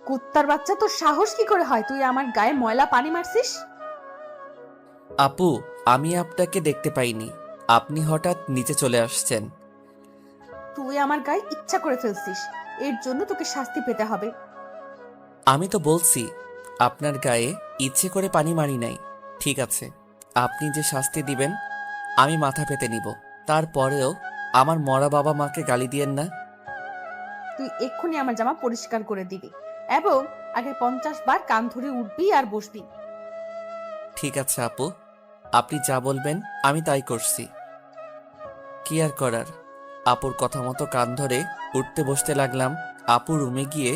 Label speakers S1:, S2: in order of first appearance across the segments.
S1: কুত্তার বাচ্চা, তোর সাহস কি করে হয় তুই আমার গায়ে ময়লা পানি মারছিস?
S2: আপু, আমি আপনাকে দেখতে পাইনি। আপনি হঠাৎ নিচে চলে আসছেন।
S1: তুই আমার গায়ে ইচ্ছা করে ফেলছিস, এর জন্য তোকে শাস্তি পেতে হবে।
S2: আমি তো বলছি আপনার গায়ে ইচ্ছে করে পানি মারি নাই। ঠিক আছে, আপনি যে শাস্তি দিবেন আমি মাথা পেতে নিব। তারপরেও আমার মরা বাবা মাকে গালি দিয়েন না।
S1: তুই এক্ষুনি আমার জামা পরিষ্কার করে দিবি, এবং আগে 50 বার কান ধরে উঠবি আর বসবি।
S2: ঠিক আছে আপু, আপনি যা বলবেন আমি তাই করছি। কি আর করার, আপুর কথা মতো কান ধরে উঠতে বসতে লাগলাম। আপু রুমে গিয়ে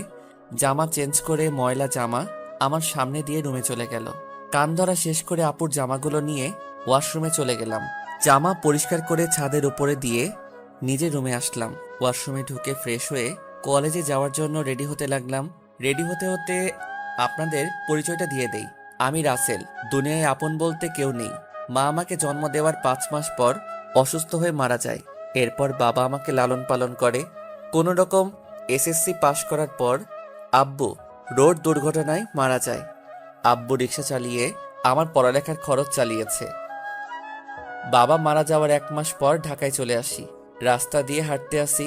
S2: জামা চেঞ্জ করে ময়লা জামা আমার সামনে দিয়ে রুমে চলে গেল। কান ধরা শেষ করে আপুর জামাগুলো নিয়ে ওয়াশরুমে চলে গেলাম। জামা পরিষ্কার করে ছাদের উপরে দিয়ে নিজের রুমে আসলাম। ওয়াশরুমে ঢুকে ফ্রেশ হয়ে কলেজে যাওয়ার জন্য রেডি হতে লাগলাম। রেডি হতে হতে আপনাদের পরিচয়টা দিয়ে দেই। আমি রাসেল। দুনিয়ায় আপন বলতে কেউ নেই। মা আমাকে জন্ম দেওয়ার 5 মাস পর অসুস্থ হয়ে মারা যায়। এরপর বাবা আমাকে লালন পালন করে। কোনো রকম এসএসসি পাশ করার পর আব্বু রোড দুর্ঘটনায় মারা যায়। আব্বু রিক্সা চালিয়ে আমার পড়ালেখার খরচ চালিয়েছে। বাবা মারা যাওয়ার 1 মাস পর ঢাকায় চলে আসি। রাস্তা দিয়ে হাঁটতে আসি,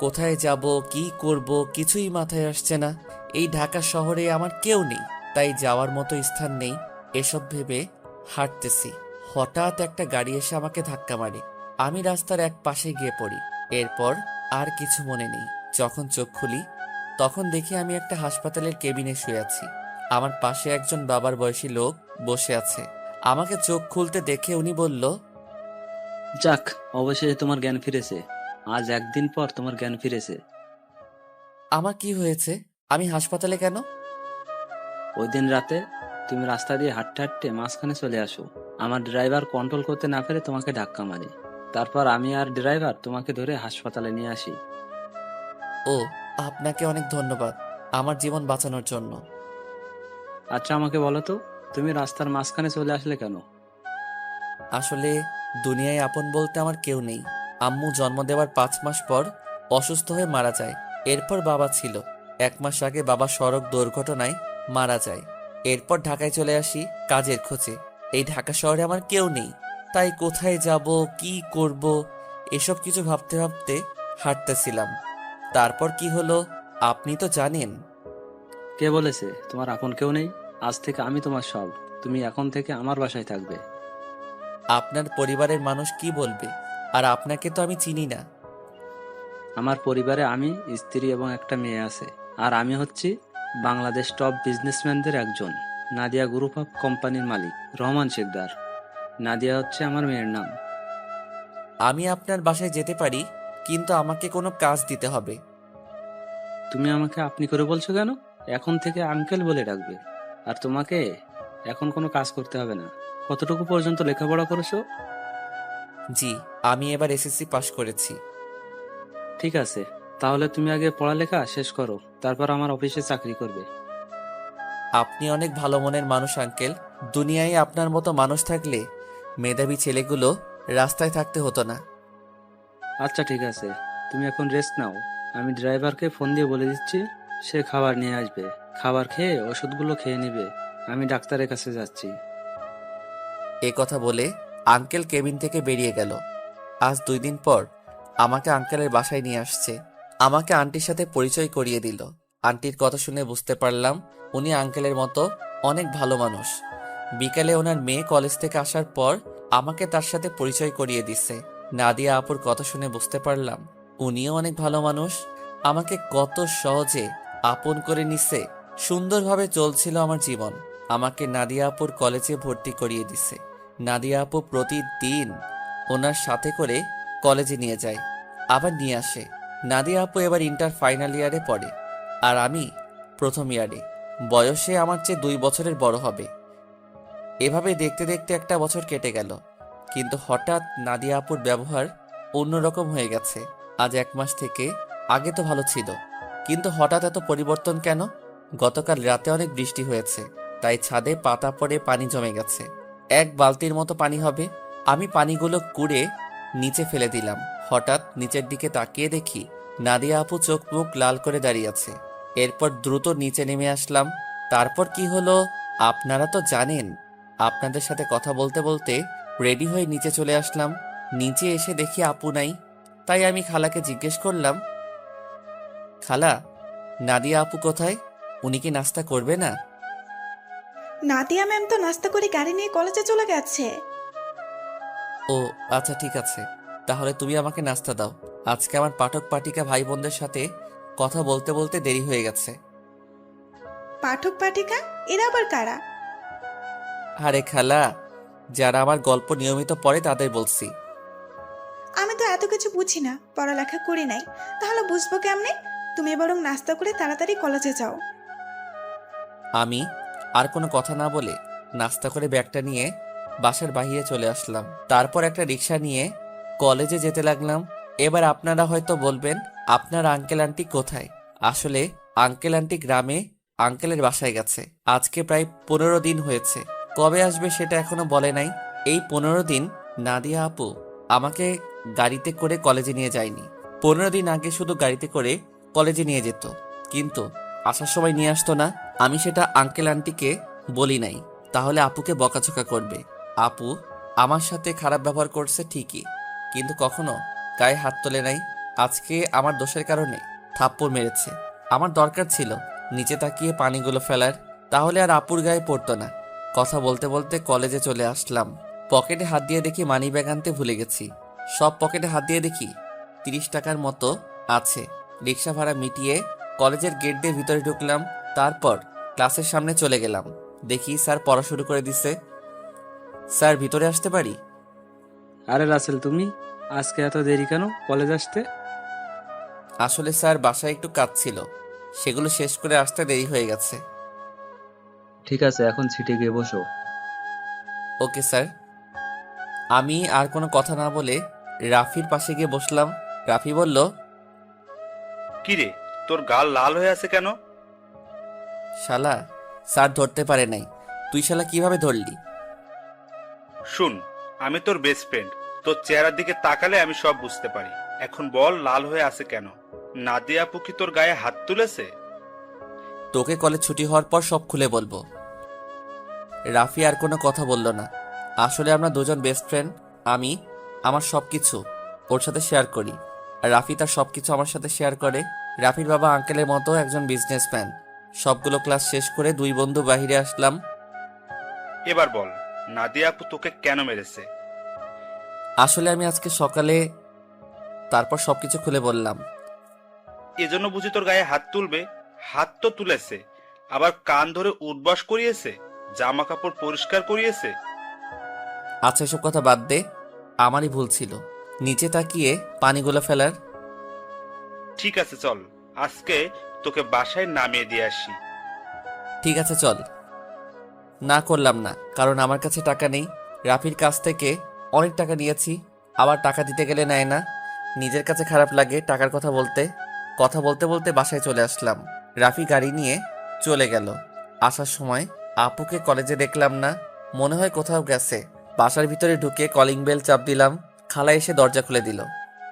S2: কোথায় যাব কি করব কিছুই মাথায় আসছে না। এই ঢাকা শহরে আমার কেউ নেই, তাই যাওয়ার মতো স্থান নেই। এসব ভেবে হাঁটতেছি, হঠাৎ একটা গাড়ি এসে আমাকে ধাক্কা মারে। আমি রাস্তার এক পাশে গিয়ে পড়ি। এরপর আর কিছু মনে নেই। যখন চোখ খুলি তখন দেখি আমি একটা হাসপাতালের কেবিনে শুয়ে আছি। আমার পাশে একজন বাবার বয়সী লোক বসে আছে। আমাকে চোখ খুলতে দেখে উনি বলল,
S3: যাক, অবশেষে তোমার জ্ঞান ফিরেছে। আজ একদিন পর তোমার জ্ঞান ফিরেছে।
S2: আমার কি হয়েছে? আমি হাসপাতালে কেন?
S3: ওই দিন রাতে তুমি রাস্তা দিয়ে হাঁটতে হাঁটতে মাঝখানে চলে আসো। আমার ড্রাইভার কন্ট্রোল করতে না পেরে তোমাকে ধাক্কা মারে। তারপর আমি আর ড্রাইভার তোমাকে ধরে হাসপাতালে নিয়ে আসি।
S2: ও, আপনাকে অনেক ধন্যবাদ আমার জীবন বাঁচানোর জন্য।
S3: আচ্ছা, আমাকে বলো তো, তুমি রাস্তার মাঝখানে চলে আসলে কেন?
S2: আসলে দুনিয়ায় আপন বলতে আমার কেউ নেই। আম্মু জন্ম দেওয়ার 5 মাস পর অসুস্থ হয়ে মারা যায়। এরপর বাবা ছিল। 1 মাস আগে বাবা সড়ক দুর্ঘটনায় মারা যায়। এরপর ঢাকায় চলে আসি কাজের খোঁজে। এই ঢাকা শহরে আমার কেউ নেই, তাই কোথায় যাব কি করব এসব কিছু ভাবতে ভাবতে হাঁটতেছিলাম। তারপর কি হলো আপনি তো জানেন।
S3: কে বলেছে তোমার আপন কেউ নেই? আজ থেকে আমি তোমার সব। তুমি এখন থেকে আমার বাসায় থাকবে।
S2: আপনার পরিবারের মানুষ কি বলবে? আর আপনাকে তো আমি চিনি না।
S3: আমার পরিবারে আমি, স্ত্রী এবং একটা মেয়ে আছে। আর আমি হচ্ছি বাংলাদেশ টপ বিজনেসম্যানদের একজন, নাদিয়া গ্রুপ অফ কোম্পানির মালিক রহমান শিকদার। নাদিয়া হচ্ছে আমার মেয়ের নাম।
S2: আমি আপনার বাসায় যেতে পারি, কিন্তু আমাকে কোনো কাজ দিতে হবে।
S3: তুমি আমাকে আপনি করে বলছো কেন? এখন থেকে আঙ্কেল বলে ডাকবে। আর তোমাকে এখন কোনো কাজ করতে হবে না। কতটুকু পর্যন্ত লেখাপড়া করেছো?
S2: জি, আমি এবার এসএসসি পাশ করেছি।
S3: ঠিক আছে, তাহলে তুমি আগে পড়ালেখা শেষ করো, তারপর আমার অফিসে চাকরি করবে।
S2: আপনি অনেক ভালো মনের মানুষ আঙ্কেল। দুনিয়ায় আপনার মতো মানুষ থাকলে মেধাবী ছেলেগুলো রাস্তায় থাকতে হতো না।
S3: আচ্ছা ঠিক আছে, তুমি এখন রেস্ট নাও। আমি ড্রাইভারকে ফোন দিয়ে বলে দিচ্ছি, সে খাবার নিয়ে আসবে। খাবার খেয়ে ওষুধগুলো খেয়ে নিবে। আমি ডাক্তারের কাছে যাচ্ছি।
S2: এ কথা বলে আঙ্কেল কেবিন থেকে বেরিয়ে গেল। আজ 2 দিন পর আমাকে আঙ্কেলের বাসায় নিয়ে আসছে। আমাকে আন্টির সাথে পরিচয় করিয়ে দিল। আন্টির কথা শুনে বুঝতে পারলাম উনি আঙ্কেলের মতো অনেক ভালো মানুষ। বিকালে ওনার মেয়ে কলেজ থেকে আসার পর আমাকে তার সাথে পরিচয় করিয়ে দিচ্ছে। নাদিয়া আপুর কথা শুনে বুঝতে পারলাম উনিও অনেক ভালো মানুষ। আমাকে কত সহজে আপন করে নিছে। সুন্দরভাবে চলছিল আমার জীবন। আমাকে নাদিয়া আপুর কলেজে ভর্তি করিয়ে দিছে। নাদিয়া আপু প্রতিদিন ওনার সাথে করে কলেজে নিয়ে যায়, আবার নিয়ে আসে। নাদিয়া আপু এবার ইন্টার ফাইনাল ইয়ারে পড়ে, আর আমি প্রথম ইয়ারে। বয়সে আমার চেয়ে 2 বছরের বড় হবে। এভাবে দেখতে দেখতে একটা বছর কেটে গেল, কিন্তু হঠাৎ নাদিয়া আপুর ব্যবহার অন্যরকম হয়ে গেছে। আজ 1 মাস থেকে, আগে তো ভালো ছিল, কিন্তু হঠাৎ এত পরিবর্তন কেন? গতকাল রাতে অনেক বৃষ্টি হয়েছে, তাই ছাদে পাতা পড়ে পানি জমে গেছে। 1 বালতির মতো পানি হবে। আমি পানিগুলো কুড়ে নিচে ফেলে দিলাম। হঠাৎ নিচের দিকে তাকিয়ে দেখি নাদিয়া আপু চোখ মুখ লাল করে দাঁড়িয়ে আছে। এরপর দ্রুত নিচে নেমে আসলাম। তারপর কি হলো আপনারা তো জানেন। আপনাদের সাথে কথা বলতে বলতে রেডি হয়ে নিচে চলে আসলাম। নিচে এসে দেখি আপু নাই। তাই আমি খালাকে জিজ্ঞেস করলাম, খালা, নাদিয়া আপু কোথায়? উনি কি নাস্তা করবে না?
S4: নাদিয়া ম্যাম তো নাস্তা করে গাড়ি নিয়ে কলেজে চলে গেছে।
S2: ও আচ্ছা, ঠিক আছে। তাহলে তুমি আমাকে নাস্তা দাও। আজকে আমার পাঠক পাঠিকা ভাই বোনদের সাথে কথা বলতে বলতে দেরি হয়ে গেছে।
S4: পাঠক পাঠিকা এরা আবার কারা?
S2: আরে খালা, যারা আমার গল্প নিয়মিত পড়ে তাদের বলছি।
S4: আমি তো এত কিছু বুঝি না, পড়ালেখা করি নাই, তাহলে বুঝবো কেমনে? তুমি বরং নাস্তা করে তাড়াতাড়ি কলেজে যাও।
S2: আমি আর কোনো কথা না বলে নাস্তা করে ব্যাগটা নিয়ে বাসার বাইরে চলে আসলাম। তারপর একটা রিক্সা নিয়ে কলেজে যেতে লাগলাম। এবার আপনারা হয়তো বলবেন, আপনার আঙ্কেল আন্টি কোথায়? আসলে আঙ্কেল আন্টি গ্রামে আঙ্কেলের বাসায় গেছে। আজকে প্রায় 15 দিন হয়েছে। কবে আসবে সেটা এখনো বলে নাই। এই 15 দিন নাদিয়া আপু আমাকে গাড়িতে করে কলেজে নিয়ে যায়নি। 15 দিন আগে শুধু গাড়িতে করে কলেজে নিয়ে যেত, কিন্তু আসার সময় নিয়ে আসতো না। আমি সেটা আঙ্কেল আন্টিকে বলি নাই, তাহলে আপুকে বকাঝকা করবে। আপু আমার সাথে খারাপ ব্যবহার করছে ঠিকই, কিন্তু কখনো গায়ে হাত তোলে নাই। আজকে আমার দোষের কারণে থাপ্পড় মেরেছে। আমার দরকার ছিল নিচে তাকিয়ে পানিগুলো ফেলার, তাহলে আর আপুর গায়ে পড়তো না। কথা বলতে বলতে কলেজে চলে আসলাম। পকেটে হাত দিয়ে দেখি মানি ব্যাগ আনতে ভুলে গেছি। সব পকেটে হাত দিয়ে দেখি 30 টাকার মতো আছে। রিক্সা ভাড়া মিটিয়ে কলেজের গেট দিয়ে ভিতরে ঢুকলাম। তারপর ক্লাসের সামনে চলে গেলাম। দেখি স্যার পড়া শুরু করে দিছে। স্যার, ভিতরে আসতে পারি?
S3: আরে রাসেল, তুমি আজকে এত দেরি কেন কলেজ আসতে?
S2: আসলে স্যার, বাসায় একটু কাজ ছিল, সেগুলো শেষ করে আসতে দেরি হয়ে গেছে।
S3: ঠিক আছে, এখন সিটে গিয়ে বসো।
S2: Okay sir. আমি আর কোনো কথা না বলে রাফির পাশে গিয়ে বসলাম। রাফি বলল,
S5: কিরে, তোর গাল লাল হয়ে আছে কেন?
S2: শালা, স্যার ধরতে পারে নাই। তুই শালা কিভাবে ধরলি?
S5: শুন, আমি তোর বেস্ট ফ্রেন্ড। তোর চেহারার দিকে তাকালে আমি সব বুঝতে পারি। এখন বল, লাল হয়ে আছে কেন? নাদিয়া আপু কি তোর গায়ে হাত তুলেছে?
S2: তোকে কলেজ ছুটি হওয়ার পর সব খুলে বলবো। রাফি আর কোনো কথা বলল না। আসলে আমরা দুজন বেস্ট ফ্রেন্ড। আমি আমার সবকিছু ওর সাথে শেয়ার করি, আর রাফি তার সবকিছু আমার সাথে শেয়ার করে। রাফির বাবা আঙ্কেলের মতো একজন বিজনেসম্যান। সবগুলো ক্লাস শেষ করে দুই বন্ধু বাইরে আসলাম।
S5: এবার বল, নাদিয়া আপু তোকে কেন মেরেছে?
S2: আসলে আমি আজকে সকালে, তারপর সবকিছু খুলে বললাম।
S5: এজন্য বুঝি তোর গায়ে হাত তুলবে? হাত তো তুলেছে, আবার কান ধরে উঠবস করিয়েছে, জামা কাপড় পরিষ্কার করিয়েছে।
S2: আচ্ছা, এসব কথা বাদ দে। আমারই ভুল ছিল নিচে তাকিয়ে পানিগুলো ফেলার।
S5: ঠিক আছে, চল আজকে তোকে বাসায় নামিয়ে দিয়ে আসি।
S2: ঠিক আছে চল। না করলাম না, কারণ আমার কাছে টাকা নেই। রাফির কাছ থেকে অনেক টাকা নিয়েছি, আবার টাকা দিতে গেলে নেয় না। নিজের কাছে খারাপ লাগে টাকার কথা বলতে। কথা বলতে বলতে বাসায় চলে আসলাম। রাফি গাড়ি নিয়ে চলে গেল। আসার সময় আপুকে কলেজে দেখলাম না, মনে হয় কোথাও গেছে। বাসার ভিতরে ঢুকে কলিং বেল চাপ দিলাম। খালা এসে দরজা খুলে দিল।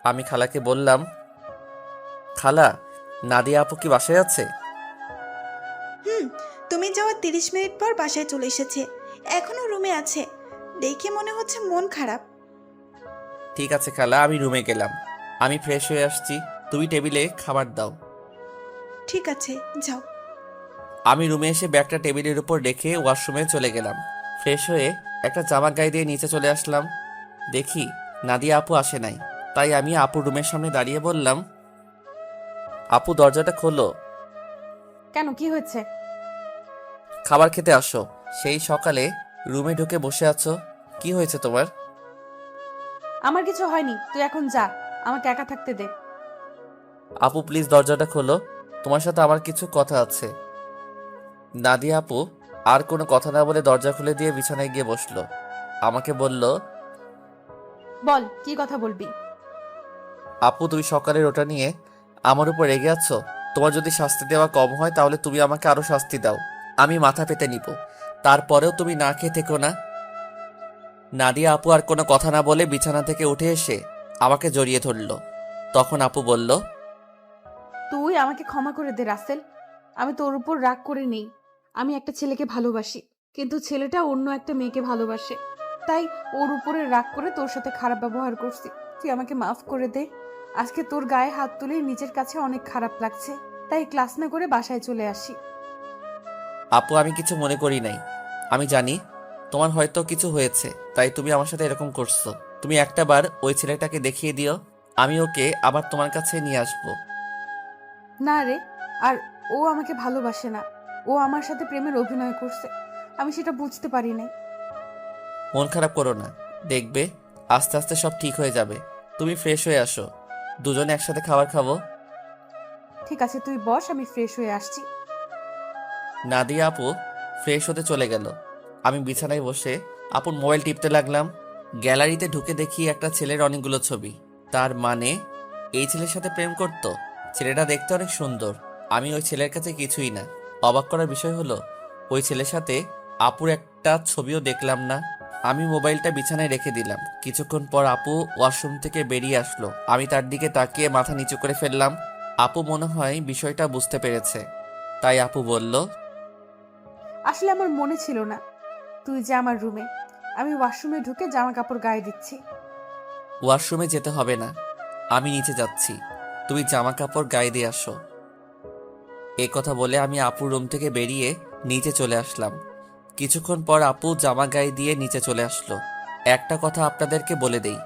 S2: আমি খালাকে বললাম, খালা, নাদিয়া আপু কি বাসায় আছে?
S4: হুম, তুমি যাওয়ার 30 মিনিট পর বাসায় চলে এসেছে, এখনো রুমে আছে। দেখে মনে হচ্ছে মন খারাপ।
S2: ঠিক আছে খালা, আমি রুমে গেলাম। আমি ফ্রেশ হয়ে আসছি, তুমি টেবিলে খাবার দাও।
S4: ঠিক আছে, যাও।
S2: আমি রুমে এসে ব্যাগটা টেবিলের উপর রেখে ওয়াশরুমে চলে গেলাম। ফ্রেশ হয়ে একটা জামা গায়ে দিয়ে নিচে চলে আসলাম। দেখি নাদিয়া আপু আসে নাই, তাই আমি আপুর রুমের সামনে দাঁড়িয়ে বললাম, আপু দরজাটা খোলো।
S1: কেন, কি হয়েছে?
S2: খাবার খেতে আসো। সেই সকালে রুমে ঢুকে বসে আছো, কি হয়েছে তোমার?
S1: আমার কিছু হয়নি, তুই এখন যা, আমাকে একা থাকতে দে।
S2: আপু প্লিজ দরজাটা খোলো, তোমার সাথে আমার কিছু কথা আছে। নাদিয়া আপু আর কোনো কথা না বলে দরজা খুলে দিয়ে বিছানায় গিয়ে বসলো। আমাকে বলল,
S1: বল, কি কথা বলবি?
S2: আপু তুমি সকালের ওটা নিয়ে আমার উপর রেগে আছো। তোমার যদি শাস্তি দেওয়া কম হয় তাহলে তুমি আমাকে আরো শাস্তি দাও, আমি মাথা পেতে নিব। তারপরেও তুমি না খেয়ে থেকো না। নাদিয়া আপু আর কোনো কথা না বলে বিছানা থেকে উঠে এসে আমাকে জড়িয়ে ধরল। তখন আপু বলল,
S1: তুই আমাকে ক্ষমা করে দে রাসেল। আমি তোর উপর রাগ করে নেই। আমি একটা ছেলেকে ভালোবাসি, কিন্তু ছেলেটা অন্য একটা মেয়েকে ভালোবাসে, তাই ওর উপরে রাগ করে তোর সাথে খারাপ ব্যবহার করছি। তুই আমাকে মাফ করে দে। আজকে তোর গায়ে হাত তুলে নিজের কাছে অনেক খারাপ লাগছে, তাই ক্লাস না করে বাসায় চলে আসি।
S2: আপু, আমি কিছু মনে করি নাই। আমি জানি তোমার হয়তো কিছু হয়েছে, তাই তুমি আমার সাথে এরকম করছো। তুমি একটা বার ওই ছেলেটাকে দেখিয়ে দিও, আমি ওকে আবার তোমার কাছে নিয়ে আসবো।
S1: না রে, আর ও আমাকে ভালোবাসে না। ও আমার সাথে প্রেমের অভিনয় করছে, আমি সেটা বুঝতে পারি নাই।
S2: মন খারাপ করো না, দেখবে আস্তে আস্তে সব ঠিক হয়ে যাবে। তুমি ফ্রেশ হয়ে আসো, দুজনে একসাথে খাবার খাবো।
S1: ঠিক আছে, তুই বস, আমি ফ্রেশ হয়ে আসছি।
S2: নাদিয়া আপু ফ্রেশ হতে চলে গেল। আমি বিছানায় বসে আপুর মোবাইল টিপতে লাগলাম। গ্যালারিতে ঢুকে দেখি একটা ছেলের অনেকগুলো ছবি। তার মানে এই ছেলের সাথে প্রেম করত। ছেলেটা দেখতে অনেক সুন্দর। আমি ওই ছেলের কাছে কিছুই না। অবাক করার বিষয় হলো, ওই ছেলের সাথে আপুর একটা ছবিও দেখলাম না। আমি মোবাইলটা বিছানায় রেখে দিলাম। কিছুক্ষণ পর আপু ওয়াশরুম থেকে বেরিয়ে আসলো। আমি তার দিকে তাকিয়ে মাথা নিচু করে ফেললাম। আপু মনে হয় বিষয়টা বুঝতে পেরেছে, তাই আপু বলল,
S1: আসলে আমার মনে ছিল না তুই যে আমার রুমে। আমি ওয়াশরুমে ঢুকে জামা কাপড় গায়ে দিচ্ছি।
S2: ওয়াশরুমে যেতে হবে না, আমি নিচে যাচ্ছি, তুমি জামা কাপড় গায়ে দিয়ে আসো। এ কথা বলে আমি আপুর রুম থেকে বেরিয়ে নিচে চলে আসলাম। কিছুক্ষণ পর আপু জামা গায়ে দিয়ে নিচে চলে আসলো। একটা কথা আপনাদেরকে বলে দেই,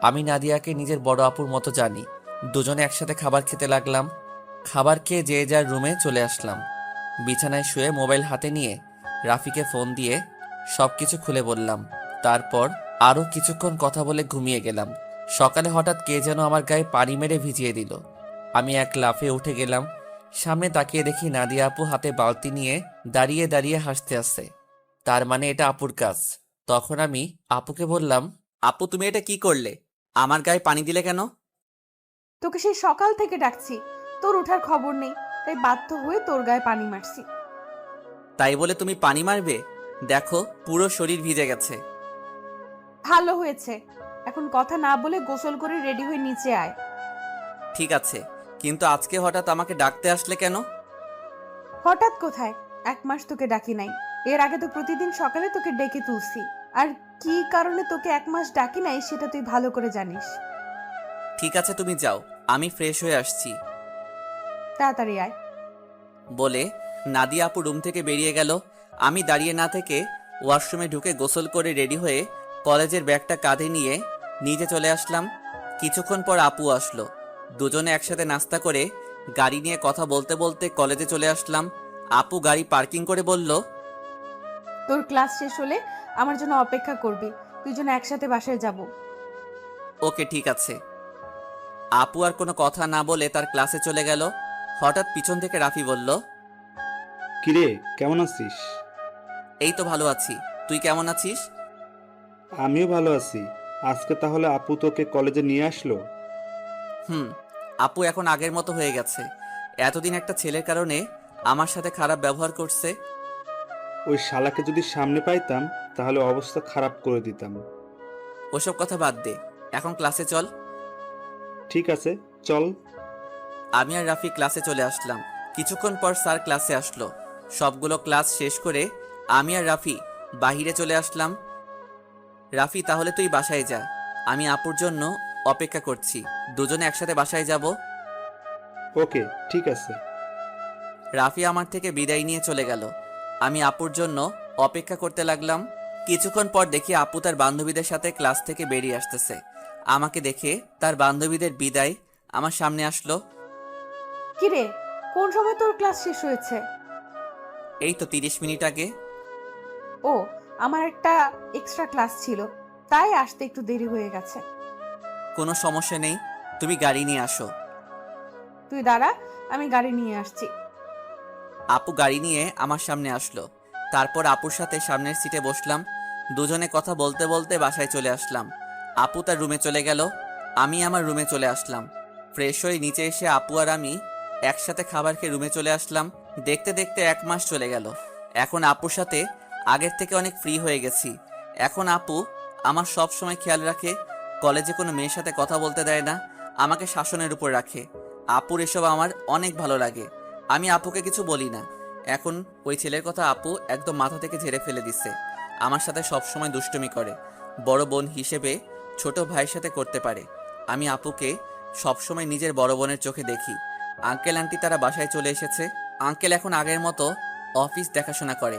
S2: আমি নাদিয়াকে নিজের বড় আপুর মতো জানি। দুজনে একসাথে খাবার খেতে লাগলাম। খাবার খেয়ে যে যার রুমে চলে আসলাম। বিছানায় শুয়ে মোবাইল হাতে নিয়ে রাফিকে ফোন দিয়ে সবকিছু খুলে বললাম। তারপর আরও কিছুক্ষণ কথা বলে ঘুমিয়ে গেলাম। সকালে হঠাৎ কে যেন আমার গায়ে পানি মেরে ভিজিয়ে দিল। আমি এক লাফে উঠে গেলাম। সামনে তাকিয়ে দেখি নাদিয়া আপু হাতে বালতি নিয়ে দাঁড়িয়ে দাঁড়িয়ে হাসতে আসছে। তার মানে এটা আপুর কাজ। তখন আমি আপুকে বললাম, আপু তুমি এটা কি করলে? আমার গায়ে পানি দিলে কেন?
S1: তোকে সেই সকাল থেকে ডাকছি, তোর ওঠার খবর নেই, তাই বাধ্য হয়ে তোর গায়ে পানি মারছি।
S2: তাই বলে তুমি পানি মারবে? দেখো পুরো শরীর ভিজে গেছে।
S1: ভালো হয়েছে, এখন কথা না বলে গোসল করে রেডি হয়ে নিচে আয়।
S2: ঠিক আছে, কিন্তু আজকে হঠাৎ আমাকে ডাকতে আসলে কেন?
S1: হঠাৎ কোথায়, 1 মাস তোকে ডাকি নাই। এর আগে তো প্রতিদিন সকালে তোকে ডেকে তুলছি। আর কি কারণে তোকে 1 মাস ডাকি নাই সেটা তুই ভালো করে জানিস।
S2: ঠিক আছে তুমি যাও, আমি ফ্রেশ হয়ে আসছি।
S1: তাড়াতাড়ি আয়।
S2: বলে নাদিয়া আপু রুম থেকে বেরিয়ে গেল। আমি দাঁড়িয়ে না থেকে ওয়াশরুমে ঢুকে গোসল করে রেডি হয়ে কলেজের ব্যাগটা কাঁধে নিয়ে নিচে চলে আসলাম। কিছুক্ষণ পর আপু আসলো। দুজনে একসাথে নাস্তা করে গাড়ি নিয়ে কথা বলতে বলতে কলেজে চলে আসলাম। আপু গাড়ি পার্কিং করে বলল,
S1: তোর ক্লাস শেষ হলে আমার জন্য অপেক্ষা করবি, দুজন একসাথে বাসায় যাব।
S2: ওকে ঠিক আছে। আপু আর কোনো কথা না বলে তার ক্লাসে চলে গেল। হঠাৎ পিছন থেকে রাফি বলল,
S5: কিরে, কেমন আছিস?
S2: এই তো ভালো আছি, তুই কেমন আছিস?
S5: আমিও ভালো আছি। আজকে তাহলে আপু তোকে কলেজে নিয়ে আসলো?
S2: হুম, আপু এখন আগের মতো হয়ে গেছে। এতদিন একটা ছেলের কারণে আমার সাথে খারাপ ব্যবহার করছে।
S5: ওই শালাকে যদি সামনে পাইতাম তাহলে অবস্থা খারাপ করে দিতাম।
S2: ওসব কথা বাদ দে, এখন ক্লাসে চল।
S5: ঠিক আছে, চল।
S2: আমি আর রাফি ক্লাসে চলে আসলাম। কিছুক্ষণ পর স্যার ক্লাসে আসলো। সবগুলো ক্লাস শেষ করে আমি আর রাফি বাহিরে চলে আসলাম। রাফি তাহলে তুই বাসায় যা, আমি আপুর জন্য অপেক্ষা করছি। দুজনে একসাথে বাসায় যাব।
S5: ওকে, ঠিক আছে।
S2: রাফি আমার থেকে বিদায় নিয়ে চলে গেল। আমি আপুর জন্য অপেক্ষা করতে লাগলাম। কিছুক্ষণ পর দেখি আপু তার বান্ধবীদের সাথে ক্লাস থেকে বেরিয়ে আসতেছে। আমাকে দেখে তার বান্ধবীদের বিদায় আমার সামনে আসলো।
S1: কিরে, কোন সময় তোর ক্লাস শেষ হয়েছে?
S2: এই তো 30 মিনিট আগে।
S1: ও, আমার একটা এক্সট্রা ক্লাস ছিল, তাই আসতে একটু দেরি হয়ে গেছে।
S2: কোনো সমস্যা নেই, তুমি গাড়ি নিয়ে আসো।
S1: তুই দাঁড়া, আমি গাড়ি নিয়ে আসছি।
S2: আপু গাড়ি নিয়ে আমার সামনে আসলো। তারপর আপুর সাথে সামনের সিটে বসলাম। দুজনে কথা বলতে বলতে বাসায় চলে আসলাম। আপু তার রুমে চলে গেল, আমি আমার রুমে চলে আসলাম। ফ্রেশ হয়ে নিচে এসে আপু আর আমি একসাথে খাবার খেয়ে রুমে চলে আসলাম। দেখতে দেখতে 1 মাস চলে গেল। এখন আপুর সাথে আগের থেকে অনেক ফ্রি হয়ে গেছি। এখন আপু আমার সব সময় খেয়াল রাখে, কলেজে কোনো মেয়ের সাথে কথা বলতে দেয় না, আমাকে শাসনের উপর রাখে। আপুর এসব আমার অনেক ভালো লাগে। আমি আপুকে কিছু বলি না। এখন ওই ছেলের কথা আপু একদম মাথা থেকে ঝেড়ে ফেলে দিচ্ছে। আমার সাথে সবসময় দুষ্টুমি করে, বড় বোন হিসেবে ছোট ভাইয়ের সাথে করতে পারে। আমি আপুকে সবসময় নিজের বড় বোনের চোখে দেখি। আঙ্কেল আন্টি তারা বাসায় চলে এসেছে। আঙ্কেল এখন আগের মতো অফিস দেখাশোনা করে।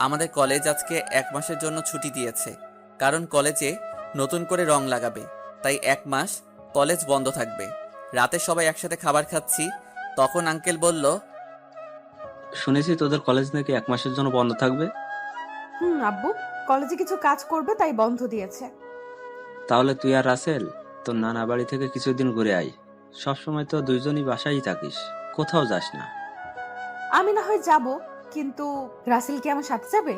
S2: আমাদের কলেজ আজকে 1 মাসের জন্য ছুটি দিয়েছে, কারণ কলেজে নতুন করে রং লাগাবে, তাই 1 মাস কলেজ বন্ধ থাকবে। রাতে সবাই একসাথে খাবার খাচ্ছি, তখন আঙ্কেল বলল,
S3: শুনেছি তোদের কলেজ নাকি 1 মাসের জন্য বন্ধ থাকবে।
S1: আব্বু কলেজে কিছু কাজ করবে তাই বন্ধ দিয়েছে।
S3: তাহলে তুই আর রাসেল তোর নানা বাড়ি থেকে কিছুদিন ঘুরে আয়। সবসময় তো দুইজনই বাসায় থাকিস, কোথাও যাস না।
S1: আমি না হয় যাব, কিন্তু রাসেল কি আমার সাথে যাবে?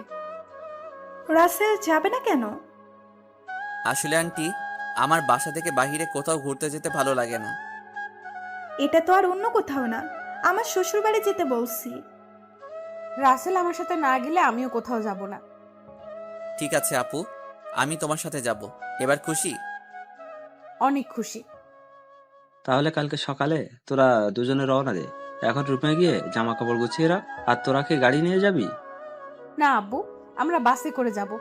S4: রাসেল যাবে না কেন?
S2: আসলে আন্টি, আমার বাসা থেকে বাইরে কোথাও ঘুরতে যেতে ভালো লাগে না।
S4: এটা তো আর অন্য কোথাও না, আমার শ্বশুর বাড়ি যেতে বলছি।
S1: রাসেল আমার সাথে না গেলে আমিও কোথাও যাব না।
S2: ঠিক আছে আপু, আমি তোমার সাথে যাব। এবার খুশি?
S1: অনেক খুশি।
S3: তাহলে কালকে সকালে তোরা দুজনে রওনা দে। এখন রুমে গিয়ে জামা কাপড় গুছিয়ে রাখ। আর তোরা কি গাড়ি নিয়ে যাবি?
S1: না আব্বু, আমরা বাসে করে যাব।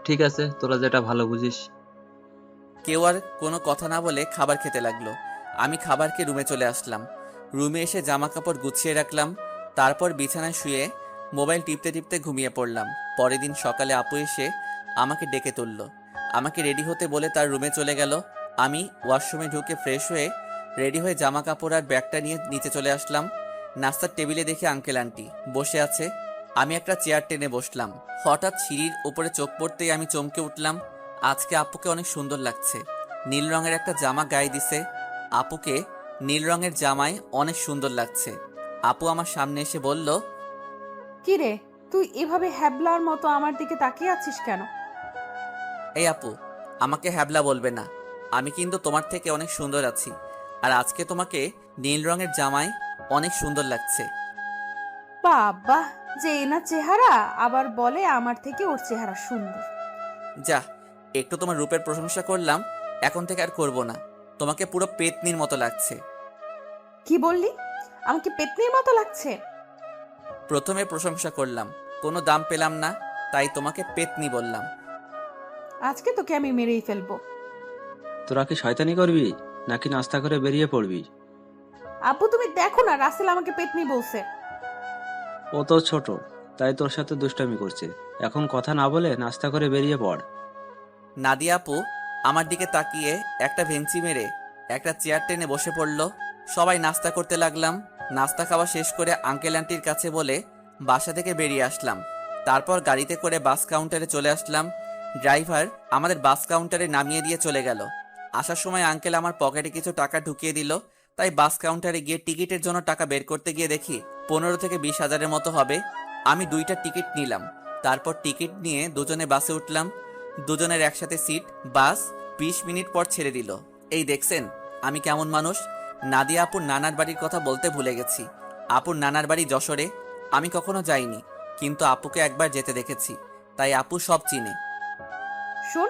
S3: ঠিক আছে, তোরা যেটা ভালো বুঝিস।
S2: কেউ আর কোনো কথা না বলে খাবার খেতে লাগলো। আমি খাবার খেয়ে রুমে চলে আসলাম। রুমে এসে জামা কাপড় গুছিয়ে রাখলাম, তারপর বিছানায় শুয়ে মোবাইল টিপতে টিপতে ঘুমিয়ে পড়লাম। পরের দিন সকালে আপু এসে আমাকে ডেকে তুলল, আমাকে রেডি হতে বলে তার রুমে চলে গেল। আমি ওয়াশরুমে ঢুকে ফ্রেশ হয়ে রেডি হয়ে জামা কাপড় আর ব্যাগটা নিয়ে নিচে চলে আসলাম। নাস্তার টেবিলে দেখি আঙ্কেল আন্টি বসে আছে। আমি একটা চেয়ার টেনে বসলাম। হঠাৎ সিঁড়ির উপরে চোখ পড়তেই আমি চমকে উঠলাম। আজকে আপুকে অনেক সুন্দর লাগছে। নীল রঙের একটা জামা গায়ে দিছে। আপুকে নীল রঙের জামায় অনেক সুন্দর লাগছে। আপু আমার সামনে এসে বলল,
S1: কি রে, তুই এভাবে হ্যাবলার মতো আমার দিকে তাকিয়ে আছিস কেন?
S2: এই আপু, আমাকে হ্যাবলা বলবে না। আমি কিন্তু তোমার থেকে অনেক সুন্দর আছি, আর আজকে তোমাকে নীল রঙের জামায় অনেক সুন্দর লাগছে।
S1: বাবা, যে এনার চেহারা, আবার বলে আমার থেকে ওর চেহারা সুন্দর।
S2: যা, একটু তোমার রূপের প্রশংসা করলাম, এখন থেকে আর করব না। তোমাকে পুরো পেতনির মতো লাগছে।
S1: কি বললি? আমাকে পেতনির মতো লাগছে?
S2: প্রথমে প্রশংসা করলাম, কোনো দাম পেলাম না, তাই তোমাকে পেতনি বললাম।
S1: আজকে তোকে আমি মেরেই ফেলবো।
S3: তোরা কি শয়তানি করবি নাকি নাস্তা করে বেরিয়ে পড়বি?
S1: আব্বু তুমি দেখো না, রাসেল আমাকে পেতনি বলছে।
S3: ও তো ছোট, তাই তোর সাথে দুষ্টামি করছে। এখন কথা না বলে নাস্তা করে বেরিয়ে পড়।
S2: নাদিয়া আপু আমার দিকে তাকিয়ে একটা ভেঞ্চি মেরে একটা চেয়ার টেনে বসে পড়ল। সবাই নাস্তা করতে লাগলাম। নাস্তা খাওয়া শেষ করে আঙ্কেল আন্টির কাছে বলে বাসা থেকে বেরিয়ে আসলাম। তারপর গাড়িতে করে বাস কাউন্টারে চলে আসলাম। ড্রাইভার আমাদের বাস কাউন্টারে নামিয়ে দিয়ে চলে গেল। আসার সময় আঙ্কেল আমার পকেটে কিছু টাকা ঢুকিয়ে দিল। তাই বাস কাউন্টারে গিয়ে টিকিটের জন্য টাকা বের করতে গিয়ে দেখি 15 থেকে 20 হাজারের মতো হবে। আমি 2টা টিকিট নিলাম। তারপর টিকিট নিয়ে দুজনে বাসে উঠলাম। দুজনের একসাথে সিট। বাস 20 মিনিট পর ছেড়ে দিল। এই দেখছেন আমি কেমন মানুষ। নাদিয়া আপুর নানার বাড়ির কথা বলতে ভুলে গেছি। আপুর নানার বাড়ি যশোরে। আমি কখনো যাইনি, কিন্তু আপুকে একবার যেতে দেখেছি, তাই আপু সব চিনে।
S1: শোন,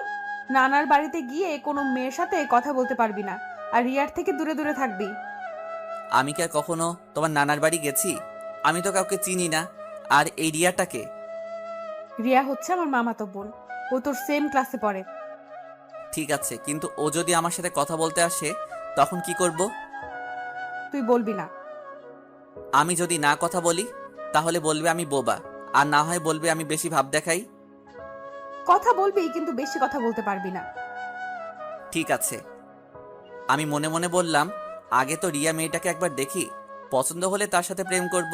S1: নানার বাড়িতে গিয়ে কোনো মেয়ের সাথে কথা বলতে পারবি না, আর রিয়ার থেকে দূরে দূরে থাকবি।
S2: আমি কি আর কখনো তোমার নানার বাড়ি গেছি? আমি তো কাউকে চিনি না। আর এই রিয়াটাকে?
S1: রিয়া হচ্ছে আমার মামাতো বোন, ও তোর সেম ক্লাসে পড়ে।
S2: ঠিক আছে, কিন্তু ও যদি আমার সাথে কথা বলতে আসে তখন কি করব?
S1: তুই বলবি না।
S2: আমি যদি না কথা বলি তাহলে বলবে আমি বোবা, আর না হয় বলবে আমি বেশি ভাব দেখাই।
S1: কথা বলবি, কিন্তু বেশি কথা বলতে পারবি না।
S2: ঠিক আছে। আমি মনে মনে বললাম, আগে তো রিয়া মেয়েটাকে একবার দেখি, পছন্দ হলে তার সাথে প্রেম করব।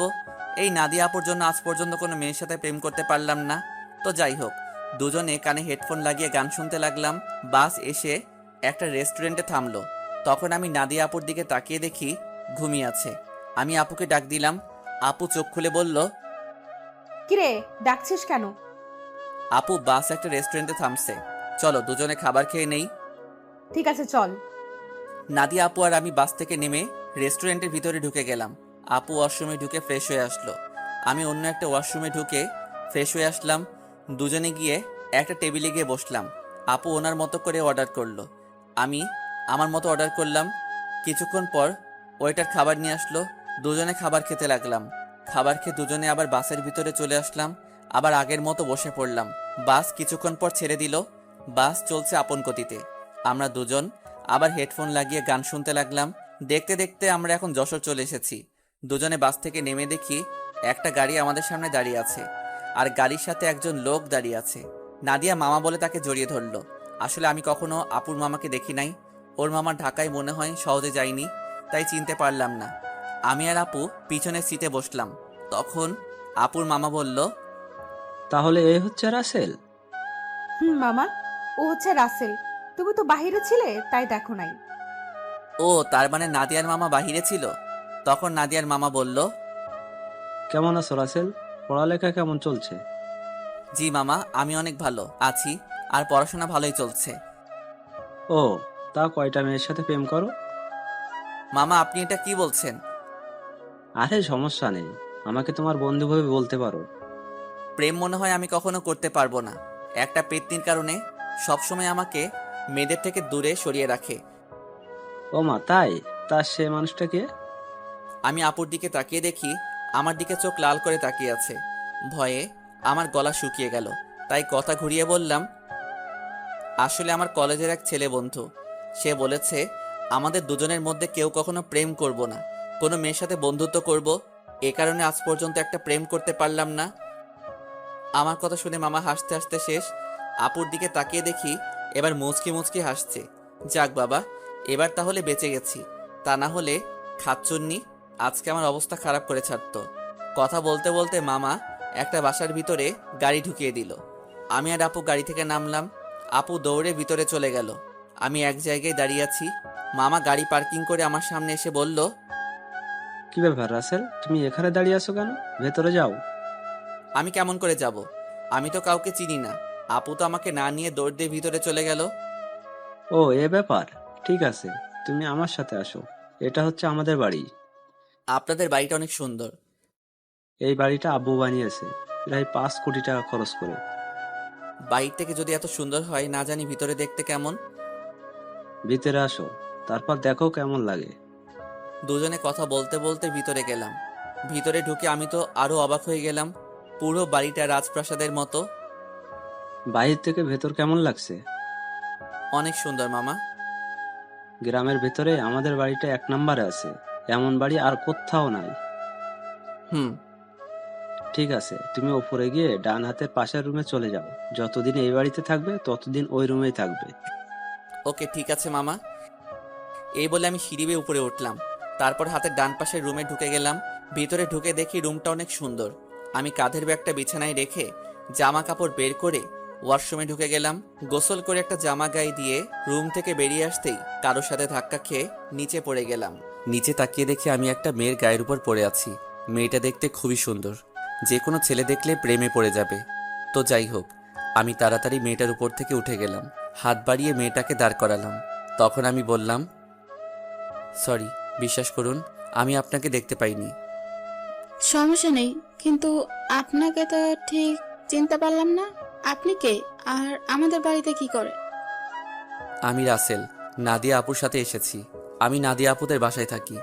S2: এই নাদিয়া আপুর জন্য আজ পর্যন্ত কোনো মেয়ের সাথে প্রেম করতে পারলাম না। তো যাই হোক, দুজনে কানে হেডফোন লাগিয়ে গান শুনতে লাগলাম। বাস এসে একটা রেস্টুরেন্টে থামলো। তখন আমি নাদিয়া আপুর দিকে তাকিয়ে দেখি ঘুমিয়ে আছে। আমি আপুকে ডাক দিলাম। আপু চোখ খুলে বলল,
S1: কিরে, ডাকছিস কেন?
S2: আপু বাস একটা রেস্টুরেন্টে থামছে, চলো দুজনে খাবার খেয়ে নেই।
S1: ঠিক আছে, চল।
S2: নাদিয়া আপু আর আমি বাস থেকে নেমে রেস্টুরেন্টের ভিতরে ঢুকে গেলাম। আপু ওয়াশরুমে ঢুকে ফ্রেশ হয়ে আসলো। আমি অন্য একটা ওয়াশরুমে ঢুকে ফ্রেশ হয়ে আসলাম। দুজনে গিয়ে একটা টেবিলে গিয়ে বসলাম। আপু ওনার মতো করে অর্ডার করলো, আমি আমার মতো অর্ডার করলাম। কিছুক্ষণ পর ওয়েটার খাবার নিয়ে আসলো। দুজনে খাবার খেতে লাগলাম। খাবার খেয়ে দুজনে আবার বাসের ভিতরে চলে আসলাম। আবার আগের মতো বসে পড়লাম। বাস কিছুক্ষণ পর ছেড়ে দিল। বাস চলছে আপন গতিতে। আমরা দুজন আবার হেডফোন লাগিয়ে গান শুনতে লাগলাম। দেখতে দেখতে আমরা এখন যশোর চলে এসেছি। দুজনে বাস থেকে নেমে দেখি একটা গাড়ি আমাদের সামনে দাঁড়িয়ে আছে, আর গাড়ির সাথে একজন লোক দাঁড়িয়ে আছে। নাদিয়া মামা বলে তাকে জড়িয়ে ধরলো। আসলে আমি কখনো আপুর মামাকে দেখি নাই। ওর মামা ঢাকায় মনে হয় সহজে যায়নি, তাই চিনতে পারলাম না। আমি আর আপু পিছনের সিটে বসলাম। তখন আপুর মামা বলল,
S3: তাহলে এ হচ্ছে রাসেল?
S1: হুম মামা, ও হচ্ছে রাসেল। তুমি তো বাহিরে ছিলে, তাই দেখো নাই।
S2: ও তার মানে নাদিয়ার মামা বাহিরে ছিল। তখন নাদিয়ার মামা বলল,
S3: কেমন আছো রাসেল? পড়ালেখা কেমন চলছে?
S2: জি মামা, আমি অনেক ভালো আছি, আর পড়াশোনা ভালোই চলছে।
S3: ও, তা কয়টা মেয়ের সাথে প্রেম করো?
S2: মামা আপনি এটা কি বলছেন?
S3: আরে সমস্যা নেই, আমাকে তোমার বন্ধু ভাবে বলতে পারো।
S2: প্রেম মনে হয় আমি কখনো করতে পারবো না। একটা পেত্নীর কারণে সবসময় আমাকে মেয়েদের থেকে দূরে সরিয়ে রাখে।
S3: ও মা, তাই? তা সে মানুষটাকে?
S2: আমি আপুর দিকে তাকিয়ে দেখি আমার দিকে চোখ লাল করে তাকিয়ে আছে। ভয়ে আমার গলা শুকিয়ে গেল, তাই কথা ঘুরিয়ে বললাম, আসলে আমার কলেজের এক ছেলে বন্ধু। সে বলেছে আমাদের দুজনের মধ্যে কেউ কখনো প্রেম করব না, কোনো মেয়ের সাথে বন্ধুত্ব করব। এ কারণে আজ পর্যন্ত একটা প্রেম করতে পারলাম না। আমার কথা শুনে মামা হাসতে হাসতে শেষ। আপুর দিকে তাকিয়ে দেখি এবার মুচকি মুচকি হাসছে। যাক বাবা, এবার তাহলে বেঁচে গেছি। তা না হলে খাচ্চুন্নি আজকে আমার অবস্থা খারাপ করে ছাড়তো। কথা বলতে বলতে মামা একটা বাসার ভিতরে গাড়ি ঢুকিয়ে দিল। আমি আর আপু গাড়ি থেকে নামলাম। আপু দৌড়ে ভিতরে চলে গেল। আমি এক জায়গায় দাঁড়িয়ে আছি। মামা গাড়ি পার্কিং করে আমার সামনে এসে বলল,
S3: কি ব্যাপার রাসেল, তুমি এখানে দাঁড়িয়ে আছো কেন? ভেতরে যাও।
S2: আমি কেমন করে যাব? আমি তো কাউকে চিনি না। আপু তো আমাকে না নিয়ে দৌড় দিয়ে ভিতরে চলে গেল।
S3: ও, এ ব্যাপার। ঠিক আছে, তুমি আমার সাথে আসো। এটা হচ্ছে আমাদের বাড়ি।
S2: আপনাদের বাড়িটা অনেক সুন্দর।
S3: এই বাড়িটা আব্বু বানিয়েছে, প্রায় 5 কোটি টাকা খরচ করে।
S2: বাইরে থেকে যদি এত সুন্দর হয়, না জানি ভিতরে দেখতে কেমন।
S3: ভিতরে আসো, তারপর দেখো কেমন লাগে।
S2: দুজনে কথা বলতে বলতে ভিতরে গেলাম। ভিতরে ঢুকে আমি তো আরো অবাক হয়ে গেলাম। পুরো বাড়িটা রাজপ্রাসাদের মতো।
S3: বাইরে থেকে ভেতর কেমন লাগছে?
S2: অনেক সুন্দর মামা।
S3: গ্রামের ভেতরে আমাদের বাড়িটা 1 নম্বরে আছে। এমন বাড়ি আর কোথাও নাই।
S2: হুম।
S3: ঠিক আছে, তুমি ওপরে গিয়ে ডান হাতের পাশের রুমে চলে যাও। যতদিন এই বাড়িতে থাকবে ততদিন ওই রুমেই থাকবে।
S2: ওকে ঠিক আছে মামা। এই বলে আমি সিঁড়ি বেয়ে উপরে উঠলাম। তারপর হাতের ডান পাশের রুমে ঢুকে গেলাম। ভিতরে ঢুকে দেখি রুমটা অনেক সুন্দর। আমি কাঁধের ব্যাগটা বিছানায় রেখে জামা কাপড় বের করে ওয়াশরুমে ঢুকে গেলাম। গোসল করে একটা জামা গায়ে দিয়ে রুম থেকে বেরিয়ে আসতেই কারোর সাথে ধাক্কা খেয়ে নিচে পড়ে গেলাম। নিচে তাকিয়ে দেখি আমি একটা মেয়ের গায়ের উপর পড়ে আছি। মেয়েটা দেখতে খুবই সুন্দর, যে কোনো ছেলে দেখলে প্রেমে পড়ে যাবে। তো যাই হোক, আমি তাড়াতাড়ি মেয়েটার উপর থেকে উঠে গেলাম। হাত বাড়িয়ে মেয়েটাকে দাঁড় করালাম। তখন আমি বললাম, সরি, বিশ্বাস করুন আমি আপনাকে দেখতে পাইনি।
S6: সমস্যা নেই, কিন্তু আপনাকে তো ঠিক চিনতে পারলাম না। আপনি কে, আর আমাদের বাড়িতে কি করে?
S2: আমি রাসেল, নাদিয়া আপুর সাথে এসেছি। আমি নাদিয়া আপুদের বাসায় থাকি।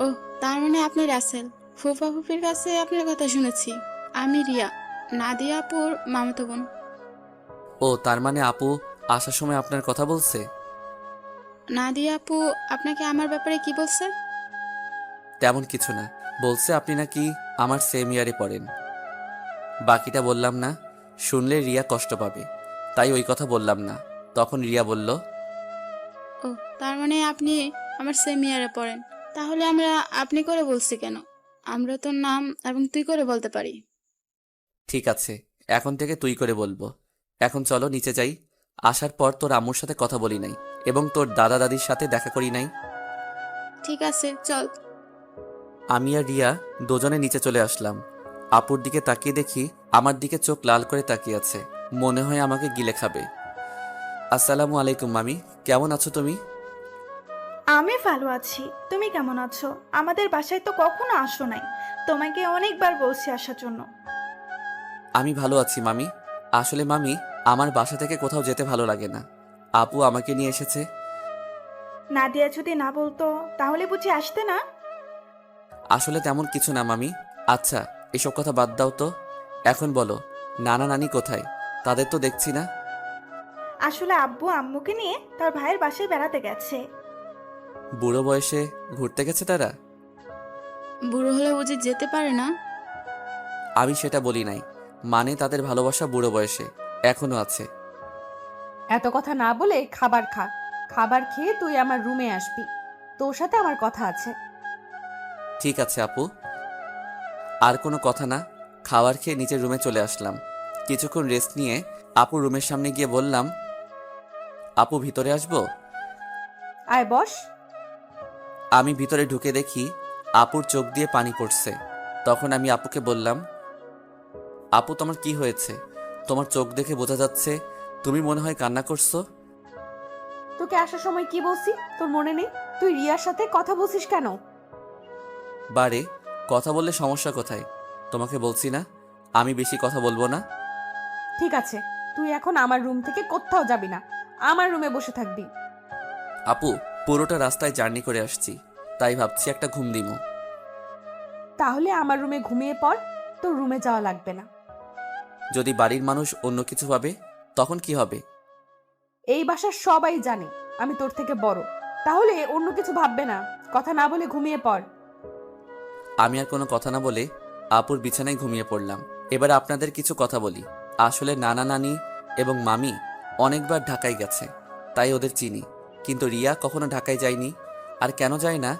S6: ও, তার মানে আপনি রাসেল। ফুফা ফুফির কাছে আপনার কথা শুনেছি। আমি রিয়া, নাদিয়া আপুর মামাতো বোন।
S2: ও তার মানে আপু আসার সময় আপনার কথা বলছে?
S6: নাদিয়া আপু আপনাকে আমার ব্যাপারে কি বলছে?
S2: তেমন কিছু না, বলছে আপনি নাকি আমার সেম ইয়ারে পড়েন। বাকিটা বললাম না, শুনলে রিয়া কষ্ট পাবে, তাই ওই কথা বললাম না। তখন রিয়া বলল,
S6: ও, তার মানে আপনি আমার সেম ইয়ারে পড়েন। তাহলে আমরা আপনি করে বলছি কেন? আমরা তোর নাম এবং তুই করে বলতে পারি।
S2: ঠিক আছে, এখন থেকে তুই করে বলবো। এখন চলো নিচে যাই। আসার পর তোর আম্মুর সাথে কথা বলি নাই এবং তোর দাদা দাদির সাথে দেখা করি নাই।
S6: ঠিক আছে, চল।
S2: আমি আর রিয়া দুজনে নিচে চলে আসলাম। আপুর দিকে তাকিয়ে দেখি আমার দিকে চোখ লাল করে তাকিয়ে আছে, মনে হয় আমাকে গিলে খাবে। আসসালামু আলাইকুম মামি, কেমন আছো তুমি?
S4: আমি ভালো আছি। তুমি কেমন আছো? আমাদের বাসায় তো কখনো আসো নাই। তোমাকে অনেকবার বলছি আসার জন্য।
S2: আমি ভালো আছি মামি। আসলে মামি, আমার বাসা থেকে কোথাও যেতে ভালো লাগে না। আপু আমাকে নিয়ে এসেছে।
S4: নাদিয়া যদি না বলতো তাহলে বুঝি আসতে না?
S2: আসলে তেমন কিছু না মামি। আচ্ছা, এসব কথা বাদ দাও তো। এখন বলো, নানা নানি কোথায়? তাদের তো দেখছি না।
S4: আসলে আব্বু আম্মুকে নিয়ে তার ভাইয়ের বাসায় বেড়াতে গেছে।
S2: বুড়ো বয়সে ঘুরতে গেছে তারা?
S6: বুড়ো হলে বুঝি যেতে পারে না?
S2: আমি সেটা বলি নাই, মানে তাদের ভালোবাসা বুড়ো বয়সে এখনো আছে।
S1: এত কথা না বলে খাবার খা। খাবার খেয়ে তুই আমার রুমে আসবি, তোর সাথে আমার কথা আছে।
S2: ঠিক আছে আপু। আর কোনো কথা না, খাবার খেয়ে নিচের রুমে চলে আসলাম। কিছুক্ষণ রেস্ট নিয়ে আপু রুমের সামনে গিয়ে বললাম, আপু ভিতরে আসবো?
S1: আয় বস।
S2: আমি ভিতরে ঢুকে দেখি আপুর চোখ দিয়ে পানি পড়ছে। তখন আমি আপুকে বললাম, আপু তোমার কি হয়েছে? তোমার চোখ দেখে বোঝা যাচ্ছে তুমি মনে হয় কান্না করছো।
S1: তোকে আসার সময় কি বলছি তোর মনে নেই? তুই রিয়ার সাথে কথা বলছিস কেন?
S2: বারে, কথা বললে সমস্যা কোথায়? তোমাকে বলছি না আমি বেশি কথা বলবো না।
S1: ঠিক আছে, তুই এখন আমার রুম থেকে কোথাও যাবি না, আমার রুমে বসে থাকবি।
S2: আপু, পুরোটা রাস্তায় জার্নি করে আসছি, তাই ভাবছি একটা ঘুম দিমু।
S1: তাহলে আমার রুমে ঘুমিয়ে পড়, তোর রুমে যাওয়া লাগবে না।
S2: যদি বাড়ির মানুষ অন্য কিছু ভাবে তখন কি হবে?
S1: এই বাসার সবাই জানে আমি তোর থেকে বড়, তাহলে অন্য কিছু ভাববে না। কথা না বলে ঘুমিয়ে পড়।
S2: আমি আর কোনো কথা না বলে আপুর বিছানায় ঘুমিয়ে পড়লাম। এবার আপনাদের কিছু কথা বলি। আসলে নানা নানি এবং মামি অনেকবার ঢাকায় গেছে, তাই ওদের চিনি। কিন্তু রিয়া কখনো ঢাকায় যায়নি, আর কেন যায় না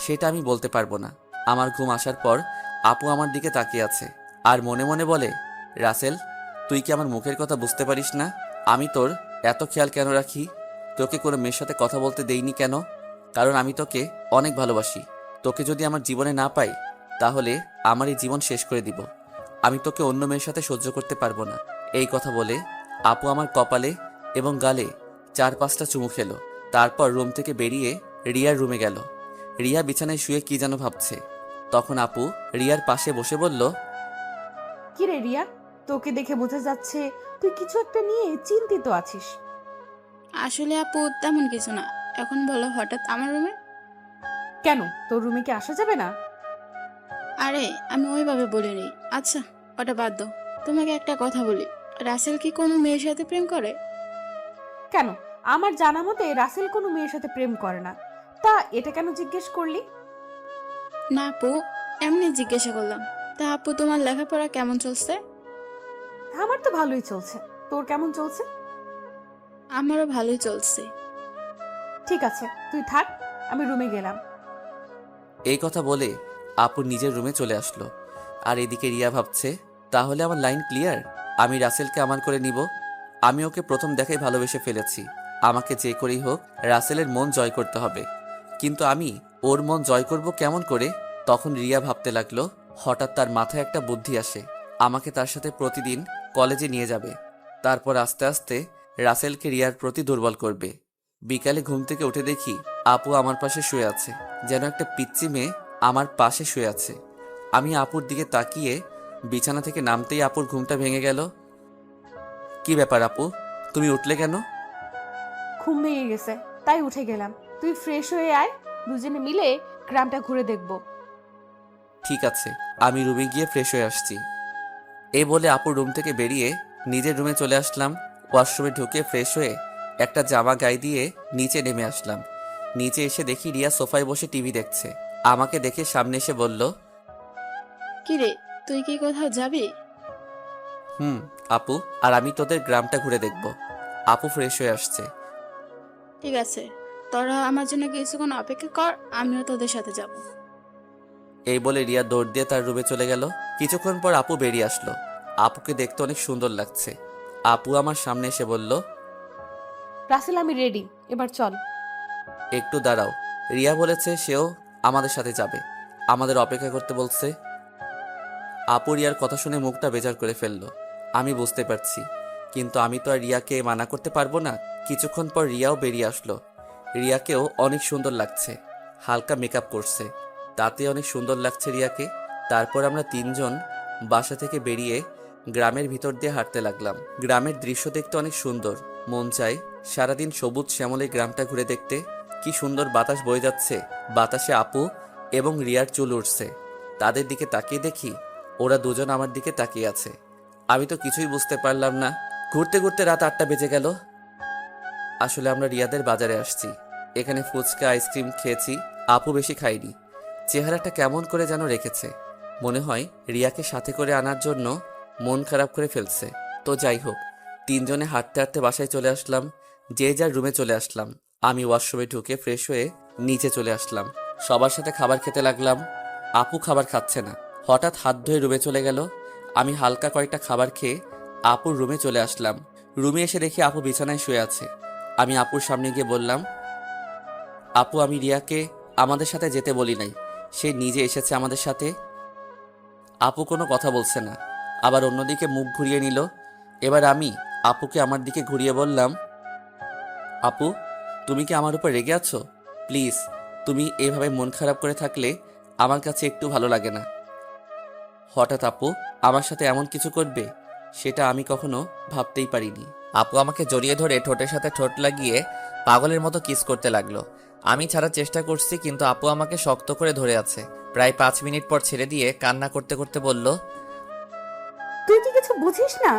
S2: সেটা আমি বলতে পারবো না। আমার ঘুম আসার পর আপু আমার দিকে তাকিয়ে আছে আর মনে মনে বলে, রাসেল, তুই কি আমার মুখের কথা বুঝতে পারিস না? আমি তোর এত খেয়াল কেন রাখি? তোকে কোনো মেয়ের সাথে কথা বলতে দেইনি কেন? কারণ আমি তোকে অনেক ভালোবাসি। তোকে যদি আমার জীবনে না পাই তাহলে আমার এই জীবন শেষ করে দিব। আমি তোকে অন্য মেয়ের সাথে সহ্য করতে পারবো না। এই কথা বলে আপু আমার কপালে এবং গালে 4-5টা চুমু খেলো। তারপর রুম থেকে বেরিয়ে রিয়ার রুমে গেল। রিয়া বিছানায় শুয়ে কি যেন ভাবছে। তখন আপু রিয়ার পাশে বসে বলল,
S1: কি রে রিয়া, তোকে দেখে বোঝা যাচ্ছে তুই কিছু একটা নিয়ে চিন্তিত আছিস।
S6: আসলে আপু তেমন কিছু না। এখন বলো হঠাৎ আমার রুমে?
S1: কেন, তোর রুমে কি আসা যাবে না?
S6: আরে আমি ওইভাবে বলিনি। আচ্ছা, ওটা বাদ দাও। তোমাকে একটা কথা বলি, রাসেল কি কোনো মেয়ের সাথে প্রেম করে?
S1: কেন, আমার জানা মতে রাসেল কোনো মেয়ের সাথে প্রেম করে না। তা এটা কেন জিজ্ঞেস করলি?
S6: না আপু, এমনি জিজ্ঞাসা করলাম। তা আপু তোমার লেখাপড়া কেমন চলছে?
S1: আমার তো ভালোই চলছে, তোর কেমন চলছে?
S6: আমারও ভালোই চলছে।
S1: ঠিক আছে, তুই থাক, আমি রুমে গেলাম।
S2: এই কথা বলে আপু নিজের রুমে চলে আসলো। আর এদিকে রিয়া ভাবছে, তাহলে আমার লাইন ক্লিয়ার, আমি রাসেলকে আমার করে নিব। আমি ওকে প্রথম দেখাই ভালোবেসে ফেলেছি। আমাকে যে করেই হোক রাসেলের মন জয় করতে হবে। কিন্তু আমি ওর মন জয় করব কেমন করে? তখন রিয়া ভাবতে লাগলো। হঠাৎ তার মাথায় একটা বুদ্ধি আসে, আমাকে তার সাথে প্রতিদিন কলেজে নিয়ে যাবে। তারপর আস্তে আস্তে রাসেলকে রিয়ার প্রতি দুর্বল করবে। বিকালে ঘুম থেকে উঠে দেখি আপু আমার পাশে শুয়ে আছে, যেন একটা পিচ্চি মেয়ে আমার পাশে শুয়ে আছে। আমি আপুর দিকে তাকিয়ে বিছানা থেকে নামতেই আপুর ঘুমটা ভেঙে গেল। কি ব্যাপার আপু, তুমি উঠলে কেন?
S1: ঘুম ভেঙে গেছে, তাই উঠে গেলাম। তুই ফ্রেশ হয়ে আয়, দুজনে মিলে গ্রামটা ঘুরে দেখব।
S2: ঠিক আছে, আমি রুমে গিয়ে ফ্রেশ হয়ে আসছি। এই বলে আপুর রুম থেকে বেরিয়ে নিজের রুমে চলে আসলাম। ওয়াশরুমে ঢুকে ফ্রেশ হয়ে একটা জামা গায়ে দিয়ে নিচে নেমে আসলাম। নিচে এসে দেখি রিয়া সোফায় বসে টিভি দেখছে। আমাকে দেখে সামনে এসে বলল,
S6: কি রে, তুই কি কোথাও যাবি?
S2: হুম আপু, আর আমি তোদের গ্রামটা ঘুরে দেখব। আপু ফ্রেশ হয়ে আসছে।
S6: ঠিক আছে, তোরা আমার জন্য কিছুক্ষণ অপেক্ষা কর, আমিও তোদের সাথে যাব।
S2: এই বলে রিয়া দৌড় দিয়ে তার রুমে চলে গেল। কিছুক্ষণ পর আপু বেরিয়ে আসলো। আপুকে দেখতে অনেক সুন্দর লাগছে। আপু আমার সামনে এসে বলল,
S1: রাসেল আমি রেডি, এবার চল।
S2: একটু দাঁড়াও, রিয়া বলেছে সেও আমাদের সাথে যাবে, আমাদের অপেক্ষা করতে বলছে। আপু রিয়ার কথা শুনে মুখটা বেজার করে ফেললো। আমি বুঝতে পারছি, কিন্তু আমি তো আর রিয়াকে মানা করতে পারবো না। কিছুক্ষণ পর রিয়াও বেরিয়ে আসলো। রিয়াকেও অনেক সুন্দর লাগছে, হালকা মেকআপ করছে, তাতে অনেক সুন্দর লাগছে রিয়াকে। তারপর আমরা তিনজন বাসা থেকে বেরিয়ে গ্রামের ভিতর দিয়ে হাঁটতে লাগলাম। গ্রামের দৃশ্য দেখতে অনেক সুন্দর, মন চায় সারাদিন সবুজ শ্যামলে গ্রামটা ঘুরে দেখতে। কি সুন্দর বাতাস বয়ে যাচ্ছে, বাতাসে আপু এবং রিয়ার চুল উঠছে। তাদের দিকে তাকিয়ে দেখি ওরা দুজন আমার দিকে তাকিয়ে আছে। আমি তো কিছুই বুঝতে পারলাম না। ঘুরতে ঘুরতে রাত 8টা বেজে গেল। আসলে আমরা রিয়াদের বাজারে আসছি। এখানে ফুচকা আইসক্রিম খেয়েছি। আপু বেশি খাইনি। চেহারাটা কেমন করে যেন রেখেছে। মনে হয় রিয়াকে সাথে করে আনার জন্য মন খারাপ করে ফেলছে। তো যাই হোক, তিনজনে হাঁটতে হাঁটতে বাসায় চলে আসলাম। যে যার রুমে চলে আসলাম। আমি ওয়াশরুমে ঢুকে ফ্রেশ হয়ে নিচে চলে আসলাম। সবার সাথে খাবার খেতে লাগলাম। আপু খাবার খাচ্ছে না। হঠাৎ হাত ধুয়ে রুমে চলে গেল। আমি হালকা কয়েকটা খাবার খেয়ে আপুর রুমে চলে আসলাম। রুমে এসে দেখি আপু বিছানায় শুয়ে আছে। আমি আপুর সামনে গিয়ে বললাম, আপু আমি রিয়াকে আমাদের সাথে যেতে বলি নাই, সে নিজে এসেছে আমাদের সাথে। আপু কোনো কথা বলছে না, আবার অন্যদিকে মুখ ঘুরিয়ে নিল। এবার আমি আপুকে আমার দিকে ঘুরিয়ে বললাম, আপু তুমি কি আমার উপর রেগে আছো? প্লিজ, তুমি এভাবে মন খারাপ করে থাকলে আমার কাছে একটু ভালো লাগে না। হঠাৎ আপু আমার সাথে এমন কিছু করবে সেটা আমি কখনো ভাবতেই পারিনি। আপু আমাকে জড়িয়ে ধরে ঠোঁটের সাথে ঠোঁট লাগিয়ে পাগলের মতো কিস করতে লাগলো। আমি ছাড়ার চেষ্টা করছি, কিন্তু আপু আমাকে শক্ত করে ধরে আছে। প্রায় 5 মিনিট পর ছেড়ে দিয়ে কান্না করতে করতে বলল,
S1: তুই কি কিছু বুঝিস না?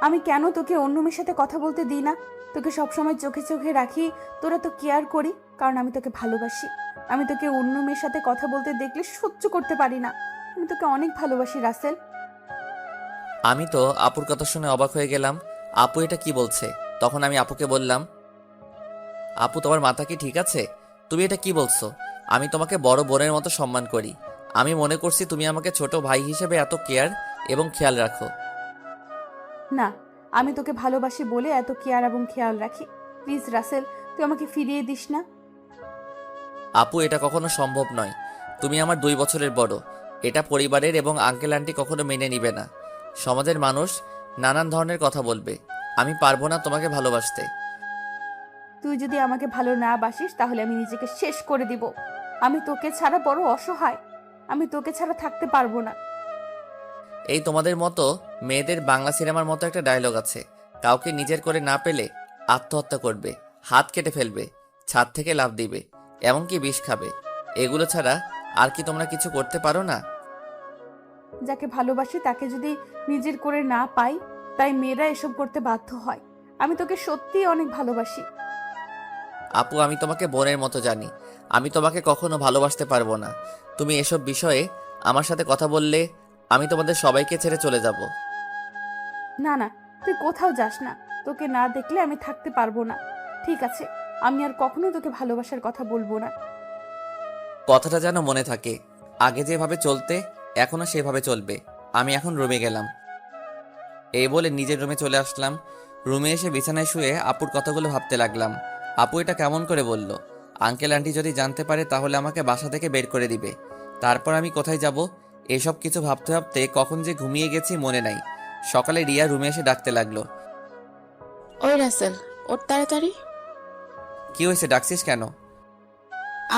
S1: আমি কেন তোকে অন্য মেয়ের সাথে কথা বলতে দিই না? তোকে সবসময় চোখে চোখে রাখি, তোরা তো কেয়ার করি, কারণ আমি তোকে ভালোবাসি। আমি তোকে অন্য মেয়ের সাথে কথা বলতে দেখলে সহ্য করতে পারি না। আমি তোকে অনেক ভালোবাসি রাসেল।
S2: আমি তো আপুর কথা শুনে অবাক হয়ে গেলাম। আপু এটা কি বলছে? তখন আমি আপুকে বললাম, আপু তোমার মাথা কি ঠিক আছে? তুমি এটা কি বলছো? আমি তোমাকে বড় বোনের মতো সম্মান করি। আমি মনে করছি তুমি আমাকে ছোট ভাই হিসেবে এত কেয়ার এবং খেয়াল রাখো।
S1: না, আমি তোকে ভালোবাসি বলে এত কেয়ার এবং খেয়াল রাখি। প্লিজ রাসেল, তুই আমাকে ফিরিয়ে দিস না।
S2: আপু এটা কখনো সম্ভব নয়। তুমি আমার 2 বছরের বড়। এটা পরিবারের এবং আঙ্কেল আন্টি কখনো মেনে নিবে না। সমাজের মানুষ নানান ধরনের কথা বলবে। আমি পারবো না তোমাকে ভালোবাসতে।
S1: তুই যদি আমাকে ভালো না বাসিস তাহলে আমি নিজেকে শেষ করে দিব। আমি তোকে ছাড়া বড় অসহায়। আমি তোকে ছাড়া থাকতে পারবো না।
S2: এই তোমাদের মতো মেয়েদের বাংলা সিনেমার মতো একটা ডায়লগ আছে, কাউকে নিজের করে না পেলে আত্মহত্যা করবে, হাত কেটে ফেলবে, ছাদ থেকে লাফ দিবে, এমনকি বিষ খাবে। এগুলো ছাড়া আর কি তোমরা কিছু করতে পারো না?
S1: যাকে ভালোবাসি তাকে যদি নিজের করে না পাই, তাই মেয়েরা এসব করতে বাধ্য হয়। আমি তোকে সত্যিই অনেক ভালোবাসি।
S2: আপু আমি তোমাকে বোনের মতো জানি। আমি তোমাকে কখনো ভালোবাসতে পারবো না। তুমি এসব বিষয়ে আমার সাথে কথা বললে আমি তোমাদের সবাইকে ছেড়ে চলে যাব।
S1: না না, তুই কোথাও যাস না। তোকে না দেখলে আমি থাকতে পারবো না। ঠিক আছে, আমি আর কখনো তোকে ভালোবাসার কথা বলবো না।
S2: কথাটা যেন মনে থাকে। আগে যেভাবে চলতে এখনো সেভাবে চলবে। আমি এখন রুমে গেলাম। এই বলে নিজের রুমে চলে আসলাম। রুমে এসে বিছানায় শুয়ে আপুর কথাগুলো ভাবতে লাগলাম। আপু এটা কেমন করে বলল? আঙ্কেল আন্টি যদি জানতে পারে তাহলে আমাকে বাসা থেকে বের করে দিবে। তারপর আমি কোথায় যাব? এসব কিছু ভাবতে ভাবতে কখন যে ঘুমিয়ে গেছি মনে নাই। সকালে রিয়া রুমে এসে ডাকতে লাগলো,
S6: ওই রাসেল, ওর তাড়াতাড়ি।
S2: কি হয়েছে, ডাকছিস কেন?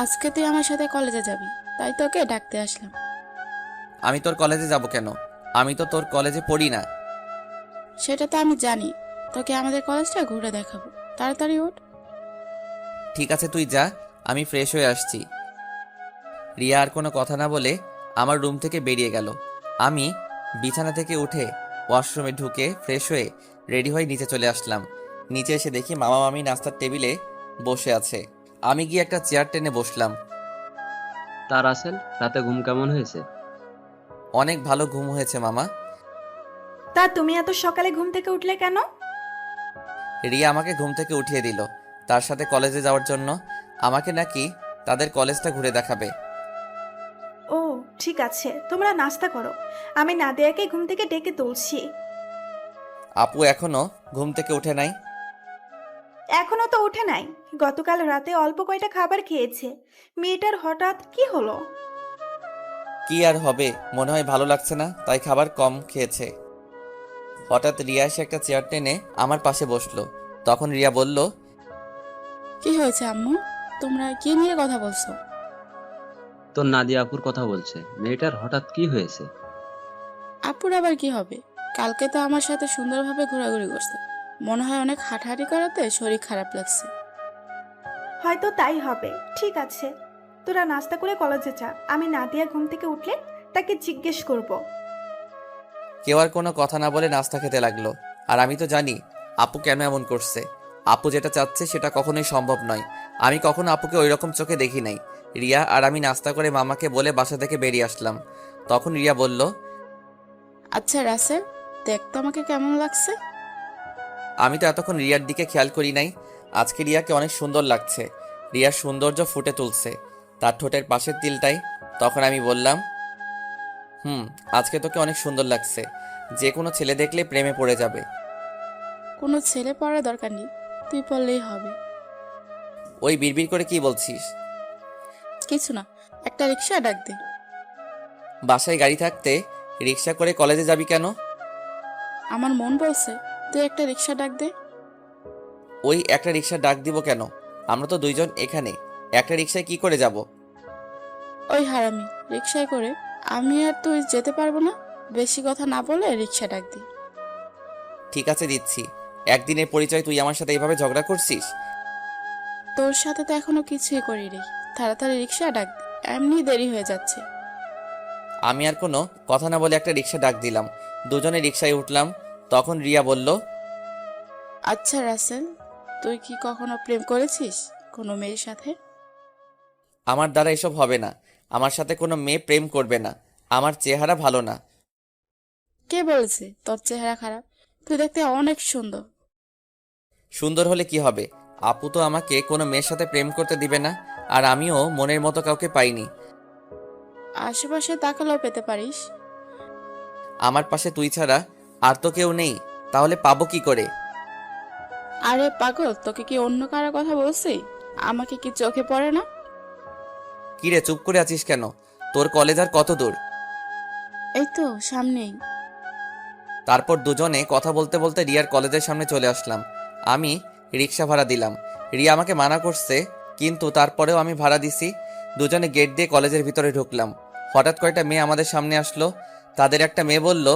S6: আজকে তুই আমার সাথে কলেজে যাবি, তাই তোকে ডাকতে আসলাম।
S2: আমি তোর কলেজে যাব কেন? আমি তো তোর কলেজে পড়ি না।
S6: সেটা তো আমি জানি, তোকে আমাদের কলেজটা ঘুরে দেখাবো। তাড়াতাড়ি ওঠ।
S2: ঠিক আছে তুই যা, আমি ফ্রেশ হয়ে আসছি। রিয়া আর কোনো কথা না বলে আমার রুম থেকে বেরিয়ে গেল। আমি বিছানা থেকে উঠে ওয়াশরুমে ঢুকে ফ্রেশ হয়ে রেডি হয়ে নিচে চলে আসলাম। নিচে এসে দেখি মামা মামি নাস্তার টেবিলে বসে আছে। আমি গিয়ে একটা চেয়ার টেনে বসলাম।
S3: তা রাসেল, রাতে ঘুম কেমন হয়েছে?
S2: অনেক ভালো ঘুম হয়েছে মামা।
S4: তা তুমি এত সকালে ঘুম থেকে উঠলে কেন?
S2: রিয়া আমাকে ঘুম থেকে উঠিয়ে দিল তার সাথে কলেজে যাওয়ার জন্য। আমাকে নাকি তাদের কলেজটা ঘুরে দেখাবে।
S4: ও ঠিক আছে, তোমরা নাস্তা করো, আমি নাদিয়াকে ঘুম থেকে ডেকে তুলছি।
S2: আপু এখনো ঘুম থেকে উঠে নাই?
S4: এখনো তো উঠে নাই। গতকাল রাতে অল্প কয়টা খাবার খেয়েছে। মেয়েটার হঠাৎ কি হলো?
S2: কি আর হবে, মনে হয় ভালো লাগছে না তাই খাবার কম খেয়েছে। হঠাৎ রিয়া এসে একটা চেয়ার টেনে আমার পাশে বসলো। তখন রিয়া বলল,
S6: কি হয়েছে আম্মু? তোমরা কি নিয়ে কথা বলছো?
S3: তোর নাদিয়া আপুর কথা বলছে। মেয়েটার হঠাৎ কি হয়েছে?
S6: আপুর আবার কি হবে? কালকে তো আমার সাথে সুন্দরভাবে ঘোরাঘুরি করছে। মনে হয় অনেক হাঁটাহাঁটি করাতে শরীর খারাপ লাগছে।
S4: হয়তো তাই হবে। ঠিক আছে, তোরা নাস্তা করে কলেজে যা। আমি নাদিয়া ঘুম থেকে উঠলে তাকে জিজ্ঞেস করব।
S2: কেউ আর কোনো কথা না বলে নাস্তা খেতে লাগলো। আর আমি তো জানি আপু কেন এমন করছে। আপু যেটা চাচ্ছে সেটা কখনোই সম্ভব নয়। আমি কখনো আপুকে ওইরকম চোখে দেখি নাই। রিয়া আর আমি নাস্তা করে মামাকে বলে বাসা থেকে বেরিয়ে আসলাম। তখন রিয়া বলল,
S6: আচ্ছা রাসেল, দেখ তো আমাকে কেমন লাগছে।
S2: আমি তো এতক্ষণ রিয়ার দিকে খেয়াল করি নাই। আজকে রিয়াকে অনেক সুন্দর লাগছে। রিয়ার সৌন্দর্য ফুটে তুলছে তার ঠোঁটের পাশের তিলটাই। তখন আমি বললাম, আজকে তোকে অনেক সুন্দর লাগছে। যে কোনো ছেলে দেখলে প্রেমে পড়ে যাবে।
S6: কোনো ছেলে পড়ার দরকার নেই, তুই পড়লেই হবে।
S2: ওই বিড়বিড় করে কি বলছিস?
S6: কিছু না, একটা রিক্সা ডাক দে।
S2: বাসায় গাড়ি থাকতে রিক্সা করে কলেজে যাবি কেন?
S6: আমার মন বলছে তুই একটা রিক্সা ডাক দে।
S2: ওই একটা রিক্সা ডাক দিব কেন? আমরা তো দুইজন এখানে, একটা রিক্সায় কি করে যাব?
S6: ওই হারামি, রিক্সায় করে আমি আর তুই যেতে পারবো না। বেশি কথা না বলে রিক্সা ডাক দি।
S2: ঠিক আছে, দিচ্ছি। একদিনের পরিচয় তুই আমার সাথে এইভাবে ঝগড়া করছিস?
S6: তোর সাথে তো এখনো কিছুই করি রে। তাড়াতাড়ি রিক্সা ডাক দে, এমনি দেরি হয়ে যাচ্ছে।
S2: আমি আর কোনো কথা না বলে একটা রিক্সা ডাক দিলাম। দুজনে রিক্সায় উঠলাম। তখন রিয়া বলল,
S6: আচ্ছা রাসেল, তুই কি কখনো প্রেম করেছিস কোনো মেয়ের সাথে?
S2: আমার দ্বারা এসব হবে না। আমার সাথে কোনো মেয়ে প্রেম করবে না। আমার চেহারা ভালো না।
S6: কে বলেছে তোর চেহারা খারাপ? তুই দেখতে অনেক সুন্দর।
S2: সুন্দর হলে কি হবে? আপু তো আমাকে কোনো মেয়ের সাথে প্রেম করতে দিবে না। আর আমিও মনের মতো কাউকে পাইনি।
S6: আশেপাশে তাকালেও পেতে পারিস।
S2: আমার পাশে তুই ছাড়া আর তো কেউ নেই। তাহলে পাবো কি করে?
S6: আরে পাগল, তোকে কি অন্য কারো কথা বলছি? আমাকে কি চোখে পড়ে না?
S2: কিরে, চুপ করে আছিস কেন? তোর কলেজ আর কত দূর?
S6: এই তো সামনেই।
S2: তারপর দুজনে কথা বলতে বলতে রিয়ার কলেজের সামনে চলে আসলাম। আমি রিক্সা ভাড়া দিলাম। রিয়া আমাকে মানা করছে, কিন্তু তারপরেও আমি ভাড়া দিছি। দুজনে গেট দিয়ে কলেজের ভিতরে ঢুকলাম। হঠাৎ কয়েকটা মেয়ে আমাদের সামনে আসলো। তাদের একটা মেয়ে বলল,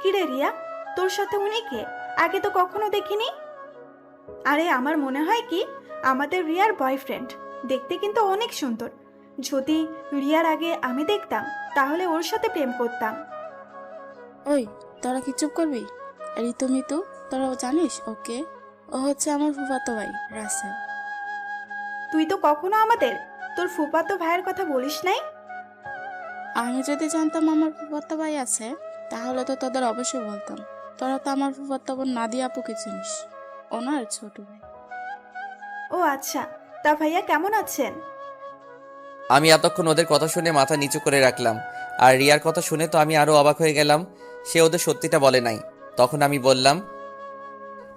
S4: কিরে রিয়া, তোর সাথে উনি কে? আগে তো কখনো দেখিনি। আরে আমার মনে হয় কি আমাদের রিয়ার বয়ফ্রেন্ড। দেখতে কিন্তু অনেক সুন্দর। যদি রিয়ার আগে আমি দেখতাম তাহলে ওর সাথে প্রেম করতাম।
S6: ওই, তোরা কি চুপ করবি? ঋতু মিতু, তোরাও জানিস ওকে? ও হচ্ছে আমার ফুফাতো ভাই রাসেল।
S4: তুই তো কখনো আমাদের তোর ফুফাতো ভাইয়ের কথা বলিস নাই।
S6: আমি যদি জানতাম আমার ফুফাতো ভাই আছে, তাহলে তো তোদের অবশ্যই বলতাম। তোরা তো আমার ফুফাতো বোন নাদিয়া আপুকে চিনিস, ওনার ছোট ভাই।
S4: ও আচ্ছা, তা ভাইয়া কেমন আছেন?
S2: আমি এতক্ষণ ওদের কথা শুনে মাথা নিচু করে রাখলাম। আর রিয়ার কথা শুনে তো আমি আরো অবাক হয়ে গেলাম। সে ওদের সত্যিটা বলে নাই। তখন আমি বললাম,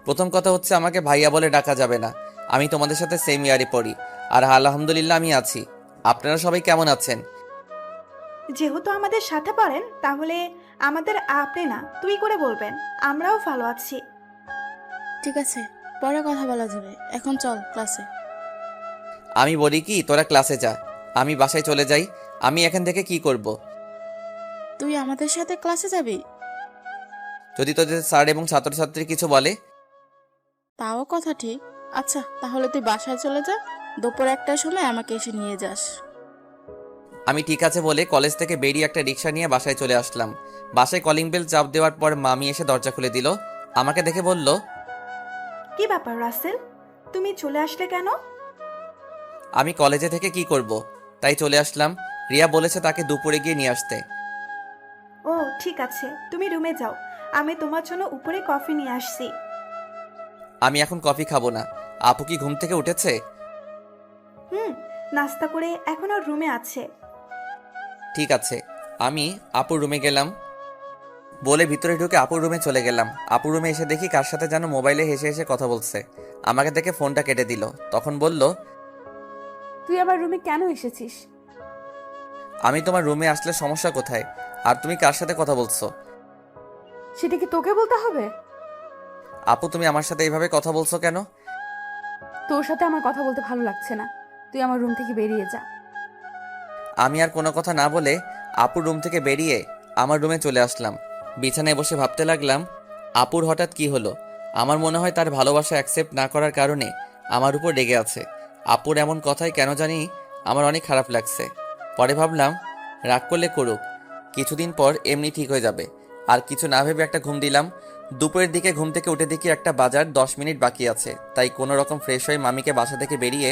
S2: প্রথম কথা হচ্ছে আমাকে ভাইয়া বলে ডাকা যাবে না। আমি তোমাদের সাথে সেম ইয়ারে পড়ি। আর আলহামদুলিল্লাহ আমি আছি। আপনারা সবাই কেমন আছেন?
S4: যেহেতু আমাদের সাথে পড়েন তাহলে আমাদের আপনি না তুই করে বলবেন। আমরাও ভালো আছি।
S6: ঠিক আছে, পরে কথা বলা যাবে, এখন চল ক্লাসে।
S2: আমি বলি কি, তোরা ক্লাসে যা, আমি বাসায় চলে যাই। আমি এখান থেকে কি করব?
S6: তুই আমাদের সাথে ক্লাসে যাবি?
S2: যদি তোদের স্যার এবং ছাত্রছাত্রী কিছু বলে?
S6: তাও কথা ঠিক। আচ্ছা তাহলে তুই বাসায় চলে যা, দুপুর 1টার সময় আমাকে এসে নিয়ে যাস।
S2: আমি ঠিক আছে বলে কলেজ থেকে বেরিয়ে একটা রিক্সা নিয়ে বাসায় চলে আসলাম। বাসায় কলিং বেল চাপ দেওয়ার পর মামি এসে দরজা খুলে দিল। আমাকে দেখে বলল,
S4: কি ব্যাপার রাসেল, তুমি চলে আসলে কেন?
S2: আমি কলেজে থেকে কি করব, তাই চলে আসলাম। রিয়া বলেছে তাকে দুপুরে গিয়ে নিয়ে আসতে।
S4: ও ঠিক আছে, তুমি রুমে যাও, আমি তোমার জন্য উপরে কফি নিয়ে আসছি।
S2: আমি এখন কফি খাবো না। আপু কি ঘুম থেকে উঠেছে?
S4: নাস্তা করে এখন আর রুমে আছে।
S2: ঠিক আছে। আমি আপুর রুমে গেলাম বলে ভিতরে ঢুকে আপুর রুমে চলে গেলাম। আপুর রুমে এসে দেখি কার সাথে যেন মোবাইলে হেসে হেসে কথা বলছে। আমাকে দেখে ফোনটা কেটে দিল। তখন বলল,
S1: তুই আবার রুমে কেন এসেছিস?
S2: আমি তোমার রুমে আসলে সমস্যা কোথায়? আর তুমি কার সাথে কথা বলছো?
S1: সেটা কি তোকে বলতে হবে?
S2: আপু, তুমি আমার সাথে এইভাবে কথা বলছো কেন?
S1: তোর সাথে আমার কথা বলতে ভালো লাগছে না। তুই আমার রুম থেকে বেরিয়ে যা।
S2: আমি আর কোনো কথা না বলে আপুর রুম থেকে বেরিয়ে আমার রুমে চলে আসলাম। বিছানায় বসে ভাবতে লাগলাম, আপুর হঠাৎ কি হলো? আমার মনে হয় তার ভালোবাসা অ্যাকসেপ্ট না করার কারণে আমার উপর রেগে আছে। আপুর এমন কথাই কেন জানি আমার অনেক খারাপ লাগছে। পরে ভাবলাম, রাগ করলে করুক, কিছুদিন পর এমনি ঠিক হয়ে যাবে। আর কিছু না ভেবে একটা ঘুম দিলাম। দুপুরের দিকে ঘুম থেকে উঠে দেখি একটা বাজার 10 মিনিট বাকি আছে, তাই কোনো রকম ফ্রেশ হয়ে মামিকে বাসা থেকে বেরিয়ে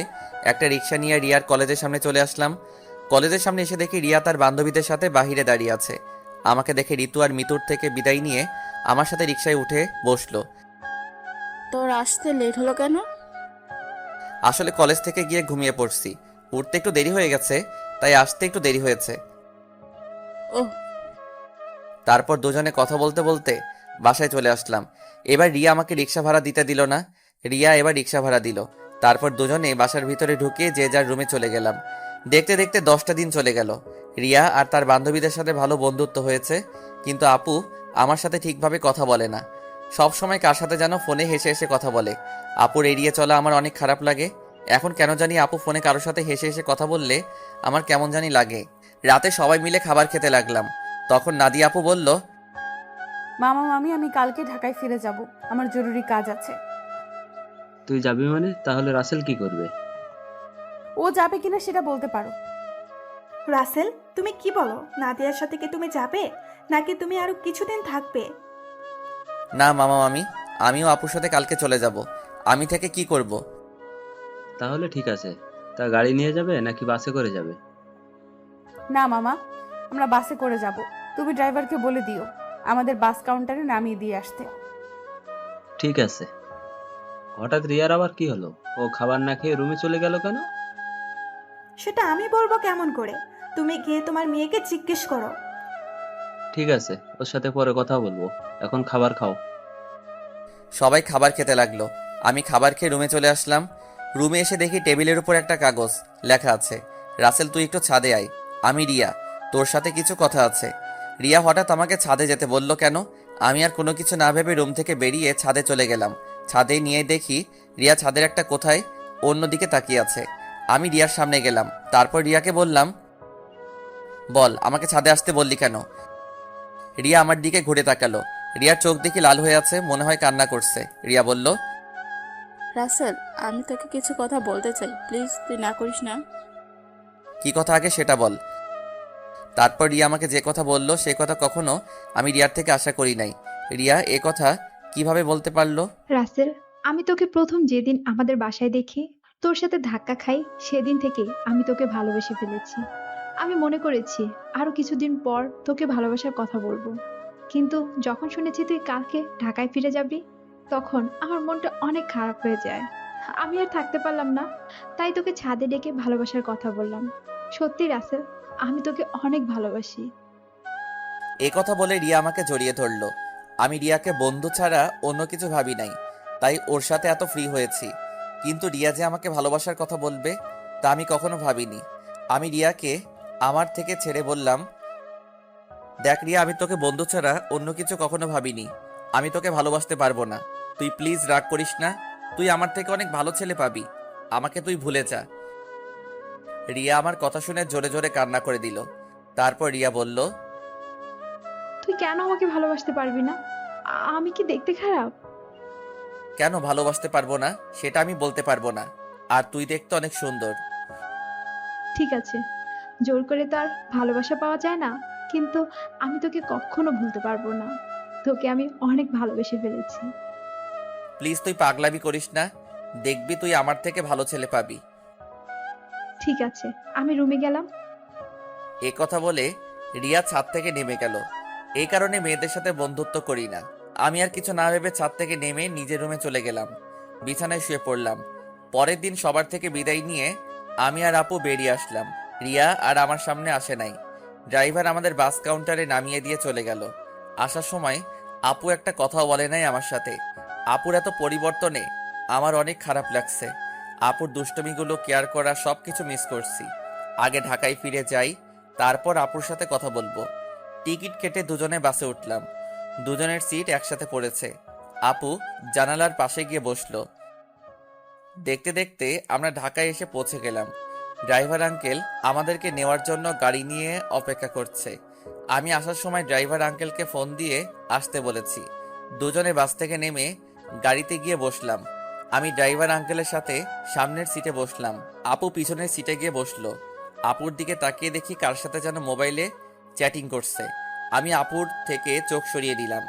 S2: একটা রিক্সা নিয়ে রিয়ার কলেজের সামনে চলে আসলাম। কলেজের সামনে এসে দেখি রিয়া তার বান্ধবীদের সাথে বাহিরে দাঁড়িয়ে আছে। আমাকে দেখে ঋতু আর মিতুর থেকে বিদায় নিয়ে আমার সাথে রিক্সায় উঠে বসলো।
S6: তোর আসতে লেট হলো কেন?
S2: আসলে কলেজ থেকে গিয়ে ঘুমিয়ে পড়ছি, উঠতে একটু দেরি হয়ে গেছে, তাই আসতে একটু দেরি হয়েছে।
S6: ওহ,
S2: তারপর দুজনে কথা বলতে বলতে বাসায় চলে আসলাম। এবার রিয়া আমাকে রিক্সা ভাড়া দিতে দিল না, রিয়া এবার রিক্সা ভাড়া দিল। তারপর দুজনে বাসার ভিতরে ঢুকে যে যার রুমে চলে গেলাম। দেখতে দেখতে 10টা দিন চলে গেল। রিয়া আর তার বান্ধবীদের সাথে ভালো বন্ধুত্ব হয়েছে, কিন্তু আপু আমার সাথে ঠিকভাবে কথা বলে না। সব সময় কার সাথে যেন ফোনে হেসে হেসে কথা বলে। আপুর এড়িয়ে চলা আমার অনেক খারাপ লাগে। এখন কেন জানি আপু ফোনে কারোর সাথে হেসে হেসে কথা বললে আমার কেমন জানি লাগে। রাতে সবাই মিলে খাবার খেতে লাগলাম। তখন নাদিয়া আপু বলল,
S1: মামা মামি আমি কালকে ঢাকায় ফিরে যাব, আমার জরুরি কাজ আছে।
S3: তুই যাবি মানে? তাহলে রাসেল কি করবে?
S1: ও যাবে কিনা সেটা বলতে পারো।
S4: রাসেল, তুমি কি বলো? নাদিয়ার সাথে কি তুমি যাবে, নাকি তুমি আরো কিছুদিন থাকবে?
S2: না মামা মামি, আমিও আপুর সাথে কালকে চলে যাব। আমি থেকে কি করব?
S3: তাহলে ঠিক আছে। তা গাড়ি নিয়ে যাবে নাকি বাসে করে যাবে?
S1: না মামা, আমরা বাসে করে যাব। তুমি ড্রাইভারকে বলে দিও আমাদের বাস কাউন্টারে নামিয়ে দিয়ে আসতে।
S3: ঠিক আছে। হঠাৎ রিয়ার আবার কি হলো? ও খাবার না খেয়ে রুমে চলে গেল কেন?
S4: সেটা আমি বলবো কেমন করে? তুমি গিয়ে তোমার মেয়েকে জিজ্ঞেস করো।
S3: ঠিক আছে, ওর সাথে পরে কথা বলবো। এখন খাবার খাও।
S2: সবাই খাবার খেতে লাগলো। আমি খাবার খেয়ে রুমে চলে আসলাম। রুমে এসে দেখি টেবিলের উপর একটা কাগজ, লেখা আছে, রাসেল তুই একটু ছাদে আয়, আমি রিয়া, তোর সাথে কিছু কথা আছে। রিয়া হঠাৎ আমাকে ছাদে যেতে বলল কেন? আমি আর কোনো কিছু না ভেবে রুম থেকে বেরিয়ে ছাদে চলে গেলাম। ছাদে নিয়ে দেখি রিয়া ছাদের একটা কোথায় অন্যদিকে তাকিয়ে আছে। আমি রিয়ার সামনে গেলাম, তারপর রিয়াকে বললাম, বল আমাকে ছাদে আসতে বললি কেন? রিয়া আমার দিকে ঘুরে তাকালো। রিয়ার চোখ দেখি লাল হয়ে আছে, মনে হয় কান্না করছে। রিয়া বলল,
S6: রাসেল, আমি তোকে কিছু কথা বলতে চাই, প্লিজ তুই না করিস না।
S2: কি কথা আগে সেটা বল। তারপর রিয়া আমাকে যে কথা বলল সে কথা কখনো আমি রিয়ার থেকে আশা করি নাই। রিয়া এ কথা কিভাবে বলতে পারলো?
S7: রাসেল, আমি তোকে প্রথম যেদিন আমাদের বাসায় দেখি, তোর সাথে ধাক্কা খাই, সেদিন থেকে আমি তোকে ভালোবেসে ফেলেছি। আমি মনে করেছি আরো কিছুদিন পর তোকে ভালোবাসার কথা বলবো, কিন্তু যখন শুনেছি তুই কালকে ঢাকায় ফিরে যাবি, তখন আমার মনটা অনেক খারাপ হয়ে যায়। আমি আর থাকতে পারলাম না, তাই তোকে ছাদে ডেকে ভালোবাসার কথা বললাম। সত্যি রাসেল, আমি তোকে অনেক ভালোবাসি।
S2: এ কথা বলে রিয়া আমাকে জড়িয়ে ধরলো। আমি রিয়াকে বন্ধু ছাড়া অন্য কিছু ভাবি নাই, তাই ওর সাথে এত ফ্রি হয়েছি। কিন্তু রিয়া যে আমাকে ভালোবাসার কথা বলবে তা আমি কখনো ভাবিনি। আমি রিয়াকে আমার থেকে ছেড়ে বললাম, দেখ রিয়া, আমি তোকে বন্ধু ছাড়া অন্য কিছু কখনো ভাবিনি। আমি তোকে ভালোবাসতে পারবো না। তুই প্লিজ রাগ করিস না। তুই আমার থেকে অনেক ভালো ছেলে পাবি। আমাকে তুই ভুলে যা। রিয়া আমার কথা শুনে জোরে জোরে কান্না করে দিল। তারপর রিয়া বলল,
S7: তুই কেন আমাকে ভালোবাসতে পারবি না? আমি কি দেখতে খারাপ?
S2: কেন ভালোবাসতে পারবো না সেটা আমি বলতে পারবো না। আর তুই দেখতে অনেক সুন্দর।
S7: ঠিক আছে, জোর করে তো আর ভালোবাসা পাওয়া যায় না, কিন্তু আমি তোকে কখনো ভুলতে পারবো না। তোকে আমি অনেক ভালোবেসে ফেলেছি।
S2: প্লিজ তুই পাগলামি করিস না। দেখবি তুই আমার থেকে ভালো ছেলে পাবি।
S7: ঠিক আছে, আমি রুমে গেলাম।
S2: এ কথা বলে রিয়া ছাদ থেকে নেমে গেল। এই কারণে মেয়েদের সাথে বন্ধুত্ব করি না। আমি আর কিছু না ভেবে ছাদ থেকে নেমে নিজের রুমে চলে গেলাম। বিছানায় শুয়ে পড়লাম। পরের দিন সবার থেকে বিদায় নিয়ে আমি আর আপু বেরিয়ে আসলাম। রিয়া আর আমার সামনে আসে নাই। ড্রাইভার আমাদের বাস কাউন্টারে নামিয়ে দিয়ে চলে গেল। আসার সময় আপু একটা কথাও বলে নাই আমার সাথে। আপুর এত পরিবর্তনে আমার অনেক খারাপ লাগছে। আপুর দুষ্টমিগুলো কেয়ার করা সবকিছু মিস করছি। আগে ঢাকায় ফিরে যাই, তারপর আপুর সাথে কথা বলবো। টিকিট কেটে দুজনে বাসে উঠলাম। দুজনের সিট একসাথে পড়েছে। আপু জানালার পাশে গিয়ে বসলো। দেখতে দেখতে আমরা ঢাকায় এসে পৌঁছে গেলাম। ড্রাইভার আঙ্কেল আমাদেরকে নেওয়ার জন্য গাড়ি নিয়ে অপেক্ষা করছে। আমি আসার সময় ড্রাইভার আঙ্কেলকে ফোন দিয়ে আসতে বলেছি। দুজনে বাস থেকে নেমে গাড়িতে গিয়ে বসলাম। আমি ড্রাইভার আঙ্কেলের সাথে সামনের সিটে বসলাম। আপু পিছনের সিটে গিয়ে বসলো। আপুর দিকে তাকিয়ে দেখি কার সাথে যেন মোবাইলে চ্যাটিং করছে। আমি আপুর থেকে চোখ সরিয়ে দিলাম।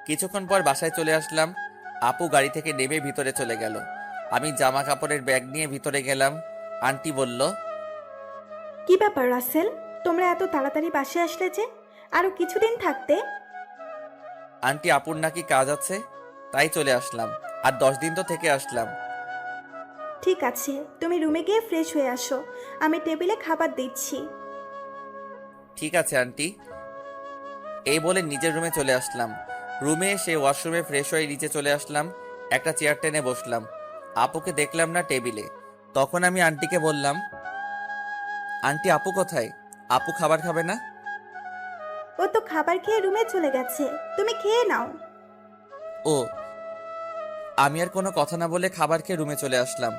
S2: কিছুক্ষণ পর বাসায় চলে আসলাম। আপু গাড়ি থেকে নেমে ভিতরে চলে গেল। আমি জামা কাপড়ের ব্যাগ নিয়ে ভিতরে গেলাম। আন্টি বলল,
S4: কি ব্যাপার রাসেল, তোমরা এত তাড়াতাড়ি বাসায় আসলে যে? আরো কিছুদিন থাকতে।
S2: আন্টি আপুর নাকি কাজ আছে, তাই চলে আসলাম। আর 10 দিন তো থেকে আসলাম।
S4: ঠিক আছে, তুমি রুমে গিয়ে ফ্রেশ হয়ে আসো, আমি টেবিলে খাবার দিচ্ছি।
S2: ঠিক আছে আন্টি। এই বলে নিজের রুমে চলে আসলাম। রুমে এসে ওয়াশরুমে ফ্রেশ হয়ে নিচে চলে আসলাম। একটা চেয়ার টেনে বসলাম। আপুকে দেখলাম না টেবিলে। তখন আমি আন্টিকে বললাম, আন্টি আপু কোথায়? আপু খাবার খাবে না?
S4: ও তো খাবার খেয়ে রুমে চলে গেছে, তুমি খেয়ে নাও।
S2: ও। আমি আর কোনো কথা না বলে খাবার খেয়ে রুমে চলে আসলাম।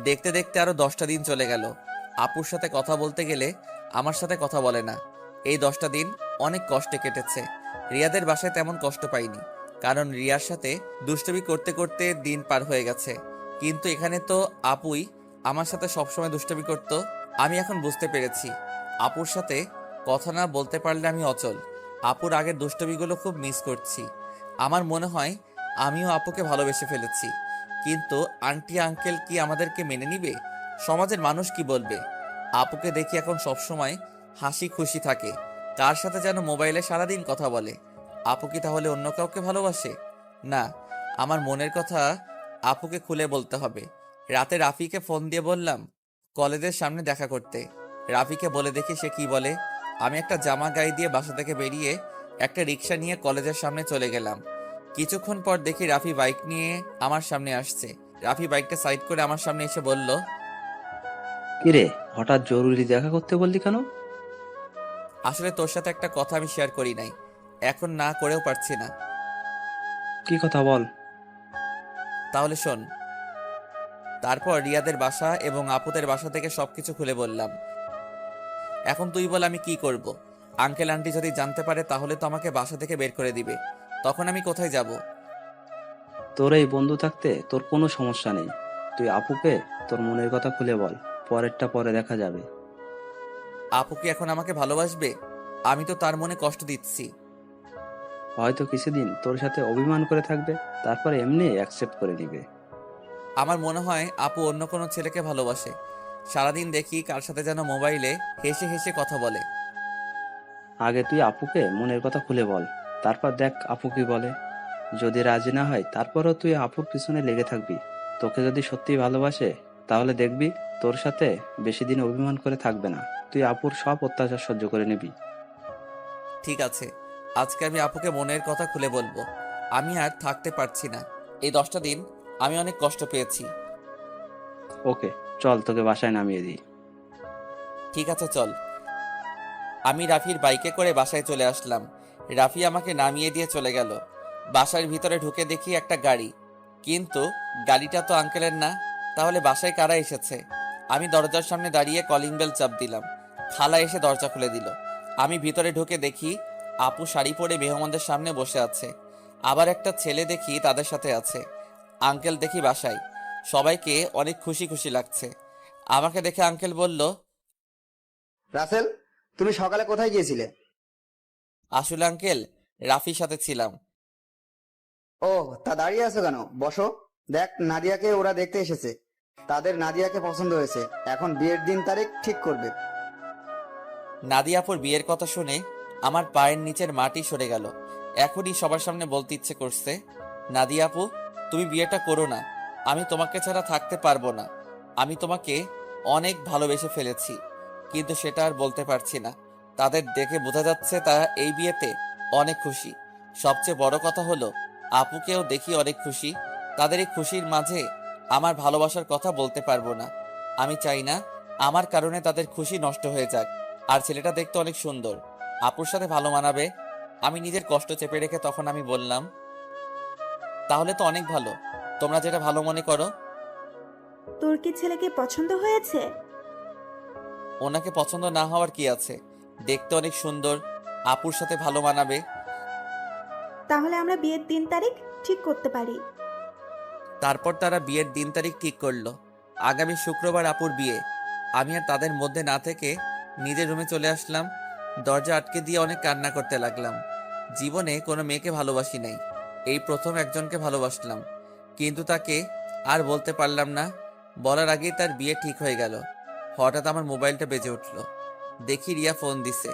S2: দেখতে দেখতে আরো 10টা দিন চলে গেল। আপুর সাথে কথা বলতে গেলে আমার সাথে কথা বলে না। এই 10টা দিন অনেক কষ্টে কেটেছে। রিয়াদের বাসায় তেমন কষ্ট পাইনি, কারণ রিয়ার সাথে দুষ্টুমি করতে করতে দিন পার হয়ে গেছে। কিন্তু এখানে তো আপুই আমার সাথে সবসময় দুষ্টুমি করত। আমি এখন বুঝতে পেরেছি, আপুর সাথে কথা না বলতে পারলে আমি অচল। আপুর আগের দুষ্টুমিগুলো খুব মিস করছি। আমার মনে হয় আমিও আপুকে ভালোবেসে ফেলেছি। কিন্তু আন্টি আঙ্কেল কি আমাদেরকে মেনে নিবে? সমাজের মানুষ কি বলবে? আপুকে দেখি এখন সবসময় হাসি খুশি থাকে, কার সাথে যেন মোবাইলে সারাদিন কথা বলে। আপু কি তাহলে অন্য কাউকে ভালোবাসে? না, আমার মনের কথা আপুকে খুলে বলতে হবে। রাতে রাফিকে ফোন দিয়ে বললাম কলেজের সামনে দেখা করতে। রাফিকে বলে দেখি সে কি বলে। আমি একটা জামা গায়ে দিয়ে বাসা থেকে বেরিয়ে একটা রিক্সা নিয়ে কলেজের সামনে চলে গেলাম। কিছুক্ষণ পর দেখি রাফি বাইক নিয়ে আমার সামনে আসছে। রাফি বাইকটা সাইড করে আমার সামনে এসে বলল,
S3: কিরে, হঠাৎ জরুরি দেখা করতে বললি কেন?
S2: আসলে তোর সাথে একটা কথা আমি শেয়ার করি নাই, এখন না করেও পারছি না।
S3: কি কথা বল।
S2: তাহলে শোন। তারপর রিয়াদের বাসা এবং আপুদের বাসা থেকে সবকিছু খুলে বললাম। এখন তুই বল আমি কি করব? আঙ্কেল আন্টি যদি জানতে পারে তাহলে তো আমাকে বাসা থেকে বের করে দিবে। তখন আমি কোথায় যাব?
S3: তোর এই বন্ধু থাকতে তোর কোনো সমস্যা নেই। তুই আপুকে তোর মনের কথা খুলে বল, পরেরটা পরে দেখা যাবে।
S2: আপু কি এখন আমাকে ভালোবাসবে? আমি তো তার মনে কষ্ট দিচ্ছি।
S3: হয়তো কিছুদিন তোর সাথে অভিমান করে থাকবে, তারপরে এমনি অ্যাকসেপ্ট করে দিবে।
S2: আমার মনে হয় আপু অন্য কোনো ছেলেকে ভালোবাসে। সারাদিন দেখি কার সাথে যেন মোবাইলে হেসে হেসে কথা বলে।
S3: আগে তুই আপুকে মনের কথা খুলে বল, তারপর দেখ আপু কি বলে। যদি রাজি না হয় তারপরও তুই আপুর পিছনে লেগে থাকবি। তোকে যদি সত্যিই ভালোবাসে তাহলে দেখবি তোর সাথে বেশি দিন অভিমান করে থাকবে না। তুই আপুর সব অত্যাচার সহ্য করে নিবি।
S2: ঠিক আছে, আজকে আমি আপুকে মনের কথা খুলে বলবো। আমি আর থাকতে পারছি না। এই 10টা দিন আমি অনেক কষ্ট পেয়েছি।
S3: ওকে, চল তোকে বাসায় নামিয়ে দিই।
S2: ঠিক আছে চল। আমি রাফির বাইকে করে বাসায় চলে আসলাম। রাফি আমাকে নামিয়ে দিয়ে চলে গেল। বাসার ভিতরে ঢুকে দেখি একটা গাড়ি, কিন্তু গাড়িটা তো আঙ্কেলের না। তাহলে বাসায় কারা এসেছে? আমি দরজার সামনে দাঁড়িয়ে কলিং বেল চাপ দিলাম। খালা এসে দরজা খুলে দিল। আমি ভিতরে ঢুকে দেখি আপু শাড়ি পরে মেহমানদের সামনে বসে আছে। আবার একটা ছেলে দেখি তাদের সাথে আছে। আঙ্কেল দেখি বাসায়। সবাইকে অনেক খুশি খুশি লাগছে। আমাকে দেখে আঙ্কেল বলল,
S8: রাসেল, তুমি সকালে কোথায় গিয়েছিলে?
S2: আসলে আঙ্কেল রাফির সাথে ছিলাম।
S8: ও, তা দাঁড়িয়ে আছো কেন? বসো। দেখ, নাদিয়াকে ওরা দেখতে এসেছে। তাদের নাদিয়াকে পছন্দ হয়েছে, এখন বিয়ের দিন তারিখ ঠিক করবে।
S2: নাদিয়াপুর বিয়ের কথা শুনে আমার পায়ের নিচের মাটি সরে গেল। এখনই সবার সামনে বলতে ইচ্ছে করছে, নাদিয়াপু তুমি বিয়েটা করো না। আমি তোমাকে ছাড়া থাকতে পারবো না। আমি তোমাকে অনেক ভালোবেসে ফেলেছি, কিন্তু সেটা আর বলতে পারছি না। তাদের দেখে বোঝা যাচ্ছে তারা এই বিয়েতে অনেক খুশি। সবচেয়ে বড় কথা হলো আপুকেও দেখি অনেক খুশি। তাদের এই খুশির মাঝে আমার ভালোবাসার কথা বলতে পারবো না। আমি চাই না আমার কারণে তাদের খুশি নষ্ট হয়ে যাক। আর ছেলেটা দেখতে অনেক সুন্দর, আপুর সাথে ভালো মানাবে। আমি নিজের কষ্ট চেপে রেখে তখন আমি বললাম, তাহলে তো অনেক ভালো, তোমরা যেটা ভালো মনে করো।
S4: তোর কি ছেলেকে পছন্দ হয়েছে?
S2: ওনাকে পছন্দ না হওয়ার কি আছে? দেখতে অনেক সুন্দর, আপুর সাথে ভালো মানাবে।
S4: তাহলে আমরা বিয়ের দিন তারিখ ঠিক করতে পারি।
S2: তারপর তারা বিয়ের দিন তারিখ ঠিক করলো। আগামী শুক্রবার আপুর বিয়ে। আমি আর তাদের মধ্যে না থেকে নিজের রুমে চলে আসলাম। দরজা আটকে দিয়ে অনেক কান্না করতে লাগলাম। জীবনে কোনো মেয়েকে ভালোবাসি নাই, এই প্রথম একজনকে ভালোবাসলাম, কিন্তু তাকে আর বলতে পারলাম না। বলার আগেই তার বিয়ে ঠিক হয়ে গেল। হঠাৎ আমার মোবাইলটা বেজে উঠল। দেখি রিয়া ফোন দিছে।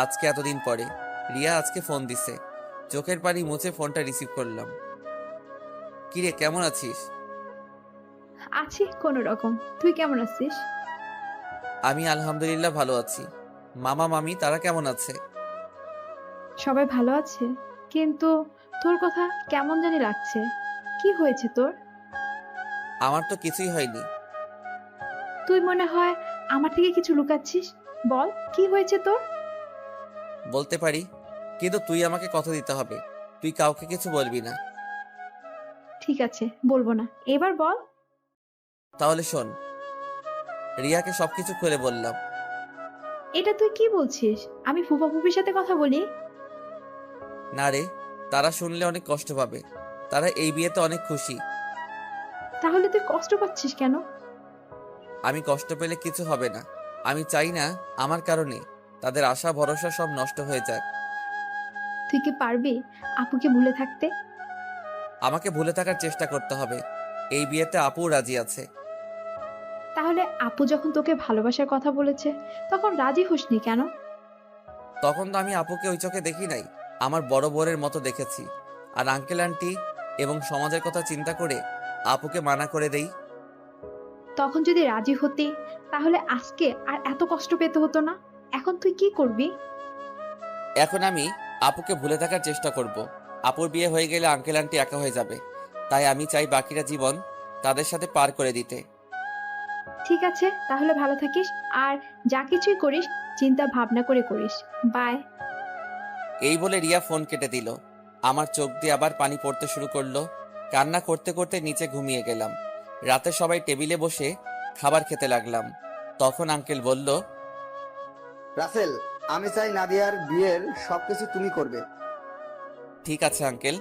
S2: আজকে এতদিন পরে রিয়া আজকে ফোন দিছে। চোখের পানি মুছে ফোনটা রিসিভ করলাম। কিরে, কেমন আছিস?
S7: আছি কোনো রকম। তুই কেমন আছিস?
S2: আমি আলহামদুলিল্লাহ ভালো আছি। মামা মামি তারা কেমন আছে?
S7: সবাই ভালো আছে, কিন্তু তোর কথা কেমন জানি লাগছে। কি হয়েছে তোর?
S2: আমার তো কিছুই হয়নি।
S7: তুই মনে হয় আমার থেকে কিছু লুকাচ্ছিস। বল, কি হয়েছে তোর?
S2: বলতে পারি, কিন্তু তুই আমাকে কথা দিতে হবে। তুই কাউকে কিছু বলবি না।
S7: ঠিক আছে, বলবো না, এবার বল।
S2: তাহলে শোন। রিয়াকে সবকিছু খুলে বললাম।
S7: এটা তুই কি বলছিস? আমি ফুফা ফুফির সাথে কথা বলি?
S2: না রে, তারা শুনলে অনেক কষ্ট পাবে। তারা এই বিয়েতে অনেক খুশি।
S7: তাহলে তুই কষ্ট পাচ্ছিস কেন?
S2: আমি কষ্ট পেলে কিছু হবে না। আমি চাই না আমার কারণে তাদের আশা ভরসা সব নষ্ট হয়ে যাক।
S7: তুই কি পারবি আপুকে ভুলে থাকতে?
S2: আমাকে ভুলে থাকার চেষ্টা করতে হবে। এই বিয়েতে আপু রাজি আছে।
S7: তাহলে আপু যখন তোকে ভালোবাসার কথা বলেছে তখন রাজি হসনি কেন?
S2: তখন তো আমি আপুকে ওই চোখে দেখি নাই, আমার বড় বোনের মতো দেখেছি। আর আঙ্কেল আন্টি এবং সমাজের কথা চিন্তা করে আপুকে মানা করে দেই।
S7: তখন যদি রাজি হতি তাহলে আজকে আর এত কষ্ট পেতে হতো না। এখন তুই কি করবি?
S2: এখন আমি আপুকে ভুলে থাকার চেষ্টা করব। আপুর বিয়ে হয়ে গেলে আঙ্কেল আন্টি একা হয়ে যাবে। তাই আমি চাই বাকিটা জীবন তাদের সাথে পার করে দিতে।
S7: ঠিক আছে, তাহলে ভালো থাকিস। আর যা কিছুই করিস চিন্তা ভাবনা করে করিস। বাই।
S2: এই বলে রিয়া ফোন কেটে দিল। আমার চোখ দিয়ে আবার পানি পড়তে শুরু করলো। কান্না করতে করতে নিচে ঘুমিয়ে গেলাম। রাতে সবাই টেবিলে বসে খাবার খেতে লাগলাম। তখন আঙ্কেল বলল,
S8: রাসেল, আমি চাই নাদিয়ার বিয়ের সবকিছু তুমি করবে।
S2: ঠিক আছে আঙ্কেল।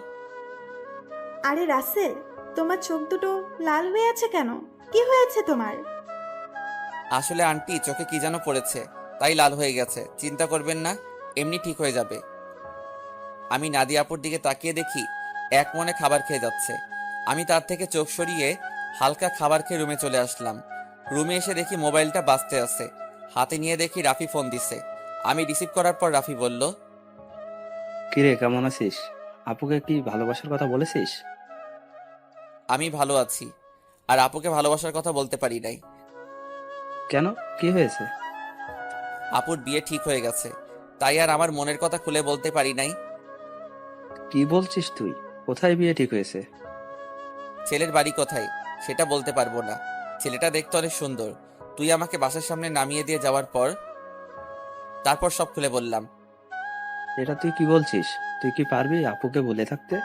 S4: আরে রাসেল, তোমার চোখ দুটো লাল হয়ে আছে কেন? কি হয়েছে তোমার?
S2: আসলে আন্টি চোখে কি যেন পড়েছে, তাই লাল হয়ে গেছে। চিন্তা করবেন না, এমনি ঠিক হয়ে যাবে। আমি নাদিয়া আপুর দিকে তাকিয়ে দেখি এক মনে খাবার খেয়ে যাচ্ছে। আমি তার থেকে চোখ সরিয়ে হালকা খাবার খেয়ে রুমে চলে আসলাম। রুমে এসে দেখি মোবাইলটা বাজতে আছে। হাতে নিয়ে দেখি রাফি ফোন দিছে। আমি রিসিভ করার পর রাফি বলল,
S3: কিরে, কেমন আছিস? আপুকে কি ভালোবাসার কথা বলেছিস?
S2: আমি ভালো আছি, আর আপুকে ভালোবাসার কথা বলতে পারি নাই।
S3: কেন, কি হয়েছে?
S2: আপুর বিয়ে ঠিক হয়ে গেছে, তাই আর আমার মনের কথা খুলে বলতে পারি নাই।
S3: কি বলছিস তুই? কোথায় বিয়ে ঠিক হয়েছে?
S2: ছেলের বাড়ি কোথায় সেটা বলতে পারবো না। ছেলেটা দেখতে অনেক সুন্দর। তুই আমাকে বাসার সামনে নামিয়ে দিয়ে যাওয়ার পর তারপর সব খুলে বললাম।
S3: এটা তুই কি বলছিস? তুই কি পারবি আপুকে ভুলে থাকতে?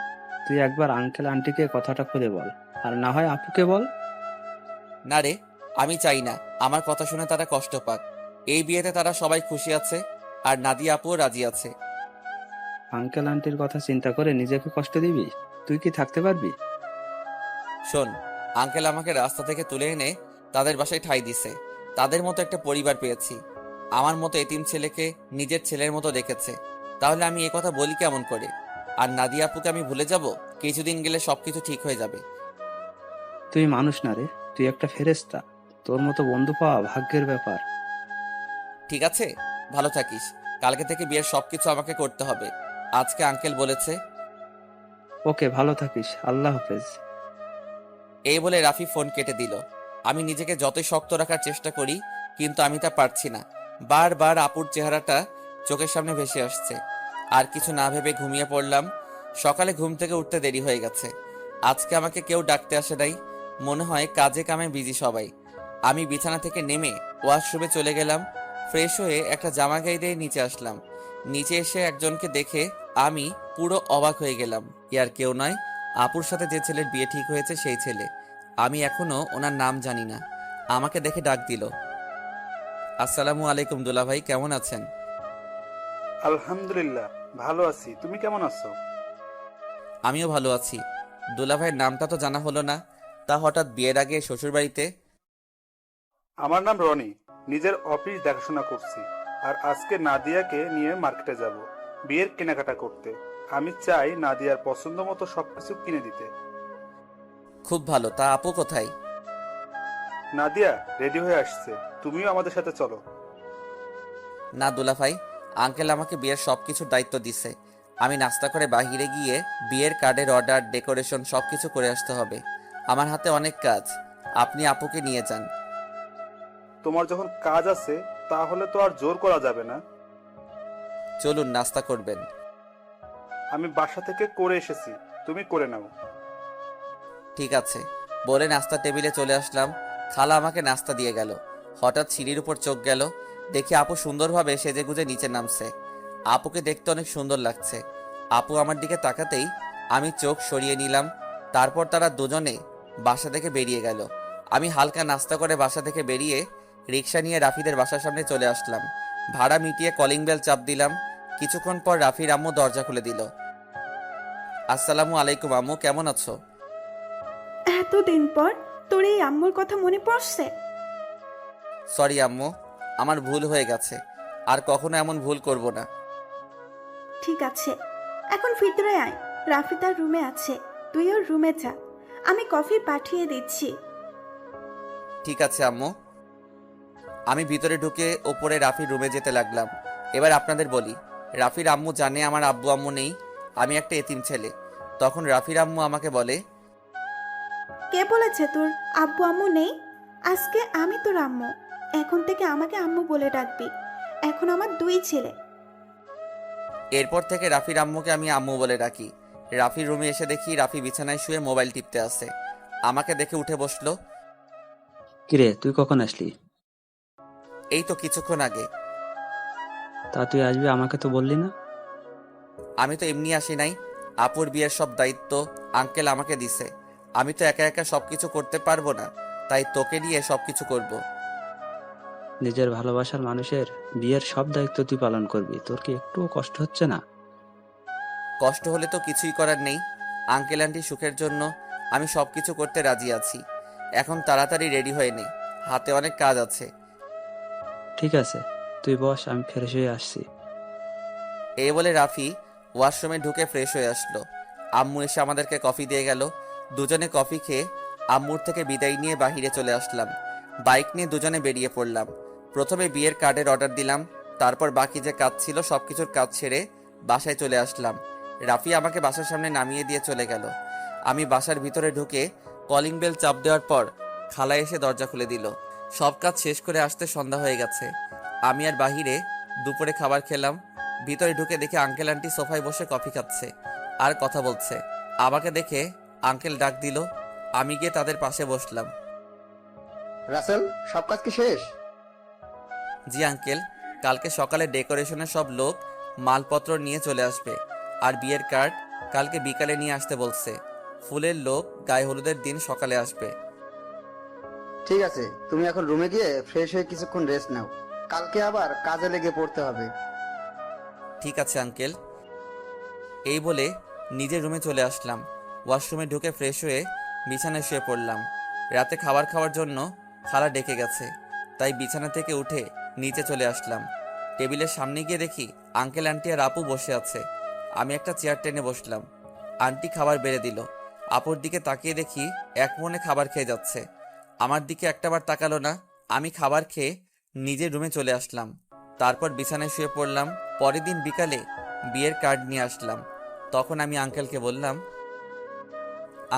S3: তুই একবার আঙ্কেল আন্টিকে কথাটা খুলে বল, আর না হয় আপুকে বল।
S2: না রে, আমি চাই না আমার কথা শুনে তারা কষ্ট পাক। এই বিয়েতে তারা সবাই খুশি আছে, আর নাদিয়া আপুও রাজি আছে।
S3: আঙ্কেল আন্টির কথা চিন্তা করে নিজেকে কষ্ট দিবি? তুই কি থাকতে পারবি?
S2: শোন, আঙ্কেল আমাকে রাস্তা থেকে তুলে এনে তাদের বাসায় ঠাঁই দিছে। তাদের মতো একটা পরিবার পেয়েছি। আমার মতো এতিম ছেলেকে নিজের ছেলের মতো দেখেছে। তাহলে আমি এ কথা বলি কেমন করে? আর নাদিয়া আপুকে আমি ভুলে যাব? কিছুদিন গেলে সবকিছু ঠিক হয়ে যাবে।
S3: তুই মানুষ না রে, তুই একটা ফেরেশতা। তোর মতো বন্ধু পাওয়া ভাগ্যের ব্যাপার।
S2: ঠিক আছে, ভালো থাকিস। কালকে থেকে বিয়ের সবকিছু আমাকে করতে হবে, আজকে আঙ্কেল বলেছে।
S3: ওকে, ভালো থাকিস, আল্লাহ হাফেজ।
S2: এই বলে রাফি ফোন কেটে দিল। আমি নিজেকে যতই শক্ত রাখার চেষ্টা করি, কিন্তু আমি তা পারছি না। বারবার আপুর চেহারাটা চোখের সামনে ভেসে আসছে। আর কিছু না ভেবে ঘুমিয়ে পড়লাম। সকালে ঘুম থেকে উঠতে দেরি হয়ে গেছে। আজকে আমাকে কেউ ডাকতে আসে নাই। মনে হয় কাজে কামে বিজি সবাই। আমি বিছানা থেকে নেমে ওয়াশরুমে চলে গেলাম। ফ্রেশ হয়ে একটা জামা গায়ে দিয়ে নিচে আসলাম। নিচে এসে একজনকে দেখে আমি পুরো অবাক হয়ে গেলাম। ইয়ার কেউ নয়, আপুর সাথে যে ছেলের বিয়ে ঠিক হয়েছে সেই ছেলে। আমি এখনো ওনার নাম জানি না। আমাকে দেখে ডাক দিল। আসসালামু আলাইকুম দুলাভাই, কেমন আছেন?
S5: আলহামদুলিল্লাহ, ভালো আছি। তুমি কেমন আছো?
S2: আমিও ভালো আছি। দুলাভাইয়ের নামটা তো জানা হলো না, তা হঠাৎ বিয়ের আগে শ্বশুর বাড়িতে?
S5: আমার নাম রনি। নিজের অফিস দেখাশোনা করছি, আর আজকে নাদিয়াকে নিয়ে মার্কেটে যাব বিয়ের কেনাকাটা করতে। আমি চাই নাদিয়ার পছন্দ মতো সবকিছু কিনে দিতে।
S2: খুব ভালো। তা আপু কোথায়?
S5: নাদিয়া রেডি হয়ে আসছে, তুমিও আমাদের সাথে চলো।
S2: না দুলাভাই, আঙ্কেল আমাকে বিয়ের সব কিছুর দায়িত্ব দিছে। আমি নাস্তা করে বাইরে গিয়ে বিয়ের কার্ডের অর্ডার, ডেকোরেশন সব কিছু করে আসতে হবে। আমার হাতে অনেক কাজ। আপনি আপুকে নিয়ে যান।
S5: তোমার যখন কাজ আছে তাহলে তো আর জোর করা যাবে না।
S2: চলুন, নাস্তা করবেন।
S5: আমি বাসা থেকে করে এসেছি, তুমি করে নাও।
S2: ঠিক আছে বলে নাস্তা টেবিলে চলে আসলাম। খালা আমাকে নাস্তা দিয়ে গেল। হঠাৎ সিঁড়ির উপর চোখ গেল, দেখি আপু সুন্দরভাবে সেজেগুজে নিচে নামছে। আপুকে দেখতে অনেক সুন্দর লাগছে। আপু আমার দিকে তাকাতেই আমি চোখ সরিয়ে নিলাম। তারপর তারা দুজনে বাসা থেকে বেরিয়ে গেল। আমি হালকা নাস্তা করে বাসা থেকে বেরিয়ে রিক্সা নিয়ে রাফিদের বাসার সামনে চলে আসলাম। ভাড়া মিটিয়ে কলিং বেল চাপ দিলাম। কিছুক্ষণ পর রাফির আম্মু দরজা খুলে দিল। আসসালামু আলাইকুম আম্মু, কেমন আছো?
S4: এতদিন পর তোর এই আম্মুর কথা মনে পড়ছে?
S2: সরি আম্মু, আমার ভুল হয়ে গেছে। আর কখনো এমন ভুল করব না।
S4: ঠিক আছে, এখন ভিতরে আয়। রাফি তার রুমে আছে, তুই ওর রুমে যা। আমি কফি পাঠিয়ে দিচ্ছি।
S2: ঠিক আছে আম্মু। আমি ভিতরে ঢুকে ওপরে রাফির রুমে যেতে লাগলাম। এবার আপনাদের বলি, রাফির আম্মু জানে আমার আব্বু আম্মু নেই, আমি একটা এতিম ছেলে। তখন রাফির আম্মু আমাকে বলে,
S4: কে বলেছে তোর আব্বু আম্মু নেই? আজকে আমি তোর আম্মু। এখন থেকে আমাকে আম্মু বলে ডাকবি। এখন আমার দুই ছেলে।
S2: এরপর থেকে রাফির আম্মুকে আমি আম্মু বলে ডাকি। রাফির রুমে এসে দেখি রাফি বিছানায় শুয়ে মোবাইল টিপতে আছে। আমাকে দেখে উঠে বসলো।
S3: কিরে, তুই কখন আসলি?
S2: এই তো কিছুক্ষণ আগে।
S3: তা তুই আসবি, আমাকে তো বললি না।
S2: আমি তো এমনি আসি নাই। আপুর বিয়ের সব দায়িত্ব আঙ্কেল আমাকে দিছে। আমি তো একা একা সবকিছু করতে পারবো না, তাই তোকে নিয়ে সবকিছু করব।
S3: নিজের ভালোবাসার মানুষের বিয়ের সব দায়িত্ব তুই পালন করবি, তোর কি একটুও কষ্ট হচ্ছে না?
S2: কষ্ট হলে তো কিছুই করার নেই। আঙ্কেল আন্টি সুখের জন্য আমি সবকিছু করতে রাজি আছি। এখন তাড়াতাড়ি রেডি হয়ে নে, হাতে অনেক কাজ আছে।
S3: ঠিক আছে, তুই বস, আমি ফ্রেশ হয়ে আসছি।
S2: এই বলে রাফি ওয়াশরুমে ঢুকে ফ্রেশ হয়ে আসলো। আম্মু এসে আমাদেরকে কফি দিয়ে গেল। দুজনে কফি খেয়ে আম্মুর থেকে বিদায় নিয়ে বাহিরে চলে আসলাম। বাইক নিয়ে দুজনে বেরিয়ে পড়লাম। প্রথমে বিয়ের কার্ডের অর্ডার দিলাম, তারপর বাকি যে কাজ ছিল সবকিছুর কাজ ছেড়ে বাসায় চলে আসলাম। রাফি আমাকে বাসার সামনে নামিয়ে দিয়ে চলে গেল। আমি বাসার ভিতরে ঢুকে কলিং বেল চাপ দেওয়ার পর খালা এসে দরজা খুলে দিল। সব কাজ শেষ করে আসতে সন্ধ্যা হয়ে গেছে। আমি আর বাহিরে দুপুরে খাবার খেলাম। ভিতরে ঢুকে দেখে আঙ্কেল আন্টি সোফায় বসে কফি খাচ্ছে আর কথা বলছে। আমাকে দেখে আঙ্কেল ডাক দিল। আমি গিয়ে তাদের পাশে বসলাম।
S8: রাসেল, সব কাজ কি শেষ?
S2: জি আঙ্কেল, কালকে সকালে ডেকোরেশনের সব লোক মালপত্র নিয়ে চলে আসবে, আর বিয়ের কার্ড কালকে বিকালে নিয়ে আসতে বলছে। ফুলের লোক গায়ে হলুদের দিন সকালে আসবে।
S8: ঠিক আছে, তুমি এখন রুমে গিয়ে ফ্রেশ হয়ে কিছুক্ষণ রেস্ট নাও, কালকে আবার কাজে লেগে পড়তে হবে।
S2: ঠিক আছে আঙ্কেল। এই বলে নিজের রুমে চলে আসলাম। ওয়াশরুমে ঢুকে ফ্রেশ হয়ে বিছানায় শুয়ে পড়লাম। রাতে খাবার খাওয়ার জন্য খালা ডেকে গেছে, তাই বিছানা থেকে উঠে নিচে চলে আসলাম। টেবিলের সামনে গিয়ে দেখি আঙ্কেল আন্টি আর আপু বসে আছে। আমি একটা চেয়ার টেনে বসলাম। আন্টি খাবার বেড়ে দিল। আপুর দিকে তাকিয়ে দেখি এক মনে খাবার খেয়ে যাচ্ছে। আমার দিকে একটাবার তাকালো না। আমি খাবার খেয়ে নিজের রুমে চলে আসলাম। তারপর বিছানায় শুয়ে পড়লাম। পরের দিন বিকালে বিয়ের কার্ড নিয়ে আসলাম। তখন আমি আঙ্কেলকে বললাম,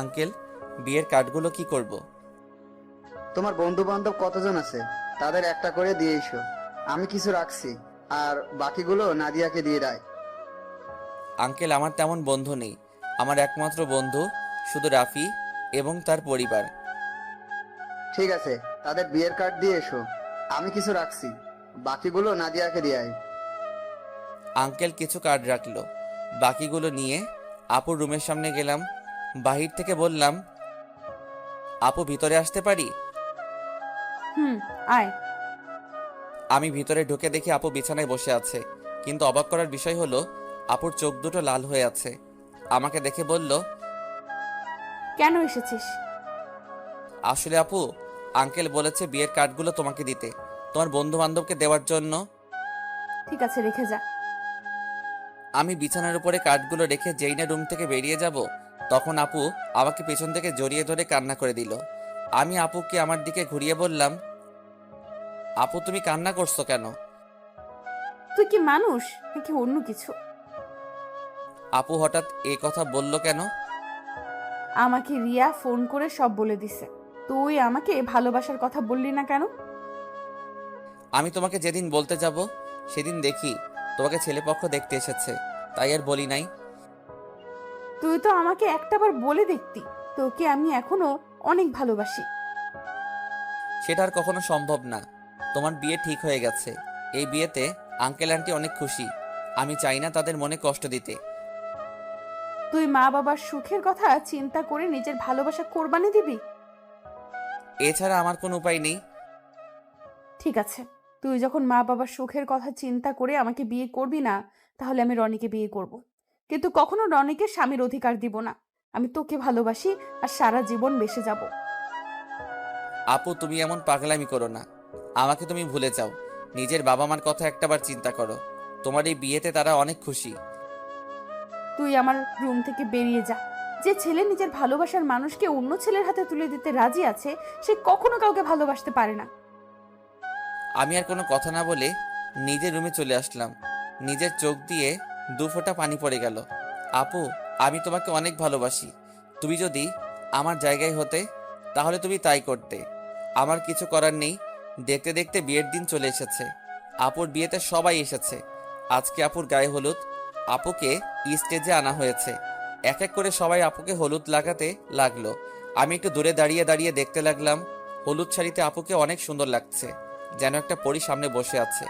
S2: আঙ্কেল, বিয়ের কার্ডগুলো কি করব?
S8: তোমার বন্ধু বান্ধব কতজন আছে তাদের একটা করে দিয়ে এসো, আমি কিছু রাখছি, আর বাকিগুলো নাদিয়াকে দিয়ে দেয়।
S2: আঙ্কেল, আমার তেমন বন্ধু নেই। আমার একমাত্র বন্ধু শুধু রাফি এবং তার পরিবার।
S8: ঠিক আছে, তাদের বিয়ের কার্ড দিয়ে এসো, আমি কিছু রাখছি, বাকিগুলো নাদিয়াকে দিয়ে আয়।
S2: আঙ্কেল কিছু কার্ড রাখলো। বাকিগুলো নিয়ে আপুর রুমের সামনে গেলাম। বাহির থেকে বললাম, আপু ভিতরে আসতে পারি?
S1: আয়।
S2: আমি ভিতরে ঢুকে দেখি আপু বিছানায় বসে আছে, কিন্তু অবাক করার বিষয় হলো আপুর চোখ দুটো লাল হয়ে আছে। আমাকে দেখে বলল,
S1: কেন এসেছিস?
S2: আসলে আপু, আঙ্কেল বলেছে বিয়ের কার্ডগুলো তোমাকে দিতে, তোমার বন্ধু বান্ধবকে দেওয়ার জন্য।
S1: ঠিক আছে, রেখে যা।
S2: আমি বিছানার উপরে কাঠগুলো রেখে যেই না রুম থেকে বেরিয়ে যাব, তখন আপু আমাকে পেছন থেকে জড়িয়ে ধরে কান্না করে দিল। আমি আপুকে আমার দিকে ঘুরিয়ে বললাম, আপু তুমি কান্না করছো কেন?
S1: তুই কি মানুষ নাকি অন্য কিছু?
S2: আপু হঠাৎ এ কথা বলল কেন?
S1: আমাকে রিয়া ফোন করে সব বলে দিছে। তুই আমাকে ভালোবাসার কথা বললি না কেন?
S2: আমি তোমাকে যেদিন বলতে যাব সেদিন দেখি তোমাকে ছেলেপক্ষ দেখতে এসেছে, তাই আর বলি নাই।
S1: তুই তো আমাকে একটাবার বলে দেখতি তোকে আমি এখনো অনেক ভালোবাসি।
S2: সেটা আর কখনো সম্ভব না। তোমার বিয়ে ঠিক হয়ে গেছে। এই বিয়েতে আঙ্কেল আন্টি অনেক খুশি। আমি চাই না তাদের মনে কষ্ট দিতে।
S1: তুই মা বাবার সুখের কথা চিন্তা করে নিজের ভালোবাসা কোরবানি দিবি?
S2: এছাড়া আমার কোনো উপায় নেই।
S1: ঠিক আছে, তুই যখন মা বাবার সুখের কথা চিন্তা করে আমাকে বিয়ে করবি না, তাহলে আমি রনিকে বিয়ে করব। কিন্তু কখনো রনিকে স্বামীর অধিকার দিব না। আমি তোকে ভালোবাসি আর সারা জীবন বেঁচে যাব।
S2: আপু তুমি এমন পাগলামি করো না। আমাকে তুমি ভুলে যাও। নিজের বাবা মার কথা একটাবার চিন্তা করো। তোমার এই বিয়েতে তারা অনেক খুশি।
S1: তুই আমার রুম থেকে বেরিয়ে যা। যে ছেলে নিজের ভালোবাসার মানুষকে অন্য ছেলের হাতে তুলে দিতে রাজি আছে, সে কখনো কাউকে ভালোবাসতে পারে না।
S2: আমি আর কোনো কথা না বলে নিজের রুমে চলে আসলাম। নিজের চোখ দিয়ে 2 ফোঁটা পানি পড়ে গেল। আপু আমি তোমাকে অনেক ভালোবাসি। তুমি যদি আমার জায়গায় হতে তাহলে তুমি তাই করতে। আমার কিছু করার নেই। দেখতে দেখতে বিয়ের দিন চলে এসেছে। আপুর বিয়েতে সবাই এসেছে। আজকে আপুর গায়ে হলুদ। আপুকে স্টেজে আনা হয়েছে। এক এক করে সবাই আপুকে হলুদ লাগাতে লাগলো। আমি একটু দূরে দাঁড়িয়ে দাঁড়িয়ে দেখতে লাগলাম। হলুদ শাড়িতে আপুকে অনেক সুন্দর লাগছে, যেন একটা পরী সামনে বসে আছে।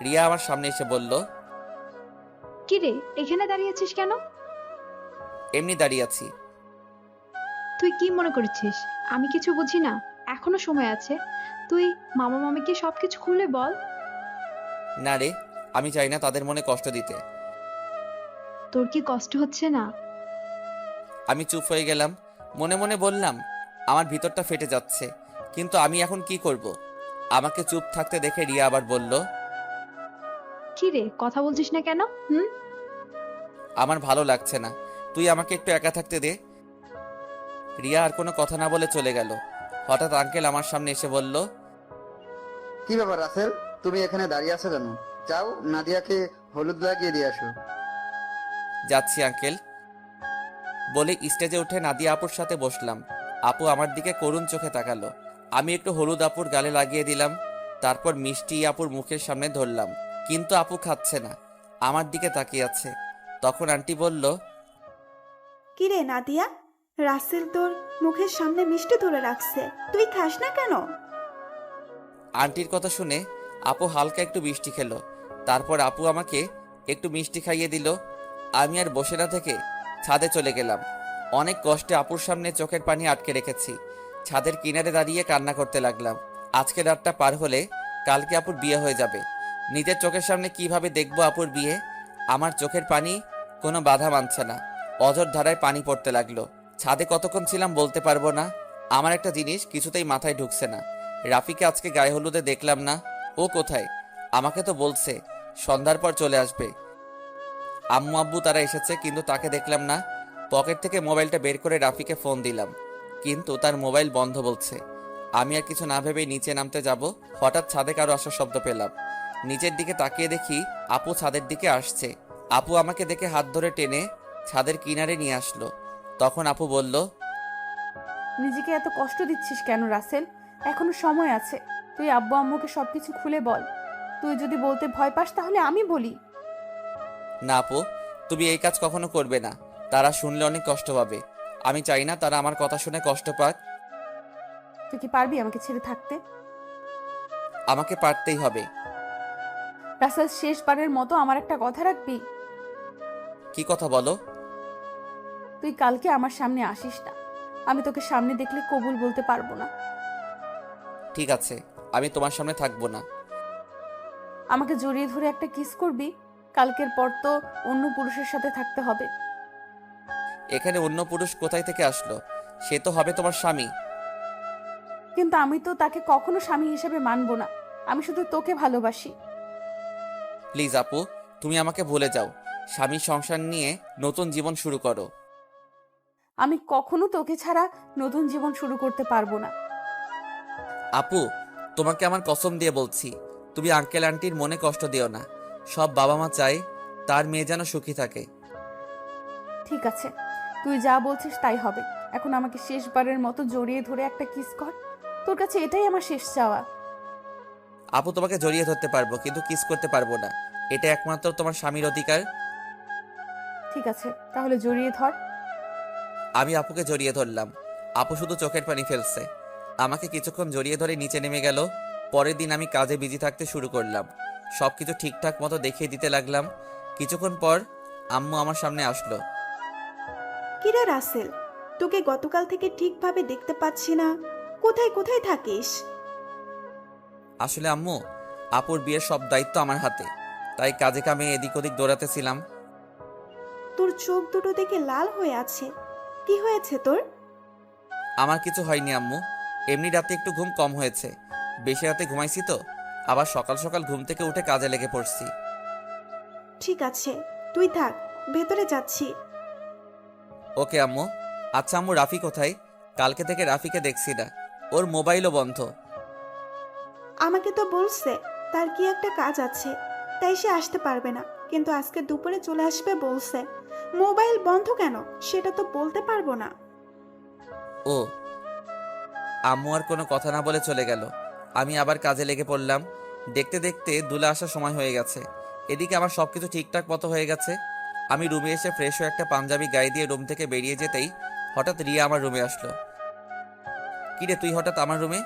S2: রিয়া আমার সামনে এসে বলল,
S7: কি রে, এখানে দাঁড়িয়ে আছিস কেন?
S2: এমনি দাঁড়িয়ে আছি।
S7: তুই কি মনে করছিস আমি কিছু বুঝি না? এখনো সময় আছে। তুই মামা মামিকে সবকিছু খুলে বল।
S2: না রে, আমি চাই না তাদের মনে কষ্ট দিতে।
S7: তোর কি কষ্ট হচ্ছে না?
S2: আমি চুপ হয়ে গেলাম। মনে মনে বললাম, আমার ভিতরটা ফেটে যাচ্ছে, কিন্তু আমি এখন কি করব? আমাকে চুপ থাকতে দেখে রিয়া আবার বলল,
S7: কি রে, কথা বলছিস না কেন? হুম?
S2: আমার ভালো লাগছে না, তুই আমাকে একটু একা থাকতে দে। রিয়া আর কোনো কথা না বলে চলে গেল। হঠাৎ আঙ্কেল আমার সামনে এসে বলল,
S8: কি ব্যাপার রাসেল, তুমি এখানে দাঁড়িয়ে আছো কেন? যাও নাদিয়াকে হলুদ লাগিয়ে দিয়ে আসো।
S2: যাচ্ছি আঙ্কেল। বলে স্টেজে উঠে নাদিয়া আপুর সাথে বসলাম। আপু আমার দিকে করুণ চোখে তাকালো। আমি একটু হলুদ আপুর গালে লাগিয়ে দিলাম। তারপর মিষ্টি আপুর মুখের সামনে ধরলাম, কিন্তু আপু খাচ্ছে না, আমার দিকে তাকিয়ে আছে। তখন আন্টি বলল,
S4: কি রে নাদিয়া, রাসেল তোর মুখের সামনে মিষ্টি ধরে রাখছে, তুই খাস না কেন?
S2: আন্টির কথা শুনে আপু হালকা একটু মিষ্টি খেলো। তারপর আপু আমাকে একটু মিষ্টি খাইয়ে দিল। আমি আর বসে না থেকে ছাদে চলে গেলাম। অনেক কষ্টে আপুর সামনে চোখের পানি আটকে রেখেছি। ছাদের কিনারে দাঁড়িয়ে কান্না করতে লাগলাম। আজকে রাতটা পার হলে কালকে আপুর বিয়ে হয়ে যাবে। নিজের চোখের সামনে কিভাবে দেখবো আপুর বিয়ে? আমার চোখের পানি কোনো বাধা মানছে না। অঝোর ধারায় পানি পড়তে লাগলো। ছাদে কতক্ষণ ছিলাম বলতে পারবো না। আমার একটা জিনিস কিছুতেই মাথায় ঢুকছে না। রাফিকে আজকে গায়ে হলুদে দেখলাম না। ও কোথায়? আমাকে তো বলছে সন্ধ্যার পর চলে আসবে। আম্মু আব্বু তারা এসেছে, কিন্তু তাকে দেখলাম না। পকেট থেকে মোবাইলটা বের করে রাফিকে ফোন দিলাম, কিন্তু তার মোবাইল বন্ধ বলছে। আমি আর কিছু না ভেবেই নিচে নামতে যাব। হঠাৎ ছাদে কারো আসার শব্দ পেলাম। নিচের দিকে তাকিয়ে দেখি আপু ছাদের দিকে আসছে। আপু আমাকে দেখে হাত ধরে টেনে ছাদের কিনারে নিয়ে আসলো। তখন আপু বলল,
S1: নিজেকে এত কষ্ট দিচ্ছিস কেন রাসেল? এখনো সময় আছে। তুই আব্বু আম্মুকে সবকিছু খুলে বল। তুই যদি বলতে ভয় পাস তাহলে আমি বলি।
S2: না আপু, তুমি এই কাজ কখনো করবে না। তারা শুনলে অনেক কষ্ট পাবে। আমি চাই না তারা আমার কথা শুনে কষ্ট পাক।
S1: তুই কি পারবি আমাকে ছেড়ে থাকতে?
S2: আমাকে পারতেই হবে।
S1: রাসেল, শেষবারের মতো আমার একটা কথা রাখবি?
S2: কি কথা বলো?
S1: তুই কালকে আমার সামনে আসিস না। আমি তোকে সামনে দেখলে কবুল বলতে পারবো না।
S2: ঠিক আছে, আমি তোমার সামনে থাকবো না।
S1: আমাকে জড়িয়ে ধরে একটা কিস করবি? কালকের পর তো অন্য পুরুষের সাথে থাকতে হবে।
S2: এখানে অন্য পুরুষ কোথায় থেকে আসলো? সে তো হবে তোমার স্বামী।
S1: কিন্তু আমি তো তাকে কখনো স্বামী হিসেবে মানবো না। আমি শুধু তোকে ভালোবাসি।
S2: প্লিজ আপু, তুমি আমাকে ভুলে যাও। স্বামীর সংসার নিয়ে নতুন জীবন শুরু করো।
S1: আমি কখনো তোকে ছাড়া নতুন জীবন শুরু করতে পারবো না।
S2: আপু, তোমাকে আমার কসম দিয়ে বলছি, তুমি আঙ্কেল আন্টির মনে কষ্ট দিও না। সব বাবা মা চায় তার মেয়ে যেন সুখী থাকে।
S1: ঠিক আছে, তুই যা বলছিস তাই হবে। এখন আমাকে শেষবারের মতো জড়িয়ে ধরে একটা কিস কর। তোর কাছে এটাই আমার শেষ চাওয়া।
S2: আপু, তোমাকে জড়িয়ে ধরতে পারবো কিন্তু কিস করতে পারবো না। এটা একমাত্র তোমার স্বামীর অধিকার।
S1: ঠিক আছে, তাহলে জড়িয়ে ধর।
S2: আমি আপুকে জড়িয়ে ধরলাম। আপু শুধু চোখের পানি ফেলছে। আমাকে কিছুক্ষণ জড়িয়ে ধরে নিচে নেমে গেল। পরের দিন আমি কাজে বিজি থাকতে শুরু করলাম। সবকিছু ঠিকঠাক মতো দেখিয়ে দিতে লাগলাম। কিছুক্ষণ পর আম্মু আমার সামনে আসলো।
S4: কিরে রাসেল, তোকে গতকাল থেকে ঠিকভাবে দেখতে পাচ্ছি না। কোথায় কোথায় থাকিস?
S2: আসলে আম্মু, আপুর বিয়ের সব দায়িত্ব আমার হাতে, তাই কাজে কামে এদিক ওদিক দৌড়াতেছিলাম।
S4: তোর চোখ দুটো দেখে লাল হয়ে আছে, কি হয়েছে তোর?
S2: আমার কিছু হয়নি আম্মু, এমনি রাতে একটু ঘুম কম হয়েছে। বেশি রাতে ঘুমাইছি তো, আবার সকাল সকাল ঘুম থেকে উঠে কাজে লেগে পড়ছি।
S4: ঠিক আছে, তুই থাক, ভেতরে যাচ্ছি।
S2: ওকে আম্মু। আচ্ছা আম্মু, রাফি কোথায়? কালকে থেকে রাফিকে দেখছি না, ওর মোবাইলও বন্ধ।
S4: আমাকে তো বলছে তার কি একটা কাজ আছে, তাই সে আসতে পারবে না, কিন্তু আজকে দুপুরে চলে আসবে বলছে। মোবাইল বন্ধ কেন সেটা তো বলতে পারবো না।
S2: ও, আম্মু আর কোনো কথা না বলে চলে গেল। আমি আবার কাজে লেগে পড়লাম। দেখতে দেখতে দুলা আসার সময় হয়ে গেছে। এদিকে আমার সবকিছু ঠিকঠাক মতো হয়ে গেছে। আমি রুমে এসে ফ্রেশ হয়ে একটা পাঞ্জাবি গায়ে দিয়ে রুম থেকে বেরিয়ে যেতেই হঠাৎ রিয়া আমার রুমে আসলো। কিরে, তুই হঠাৎ আমার রুমে?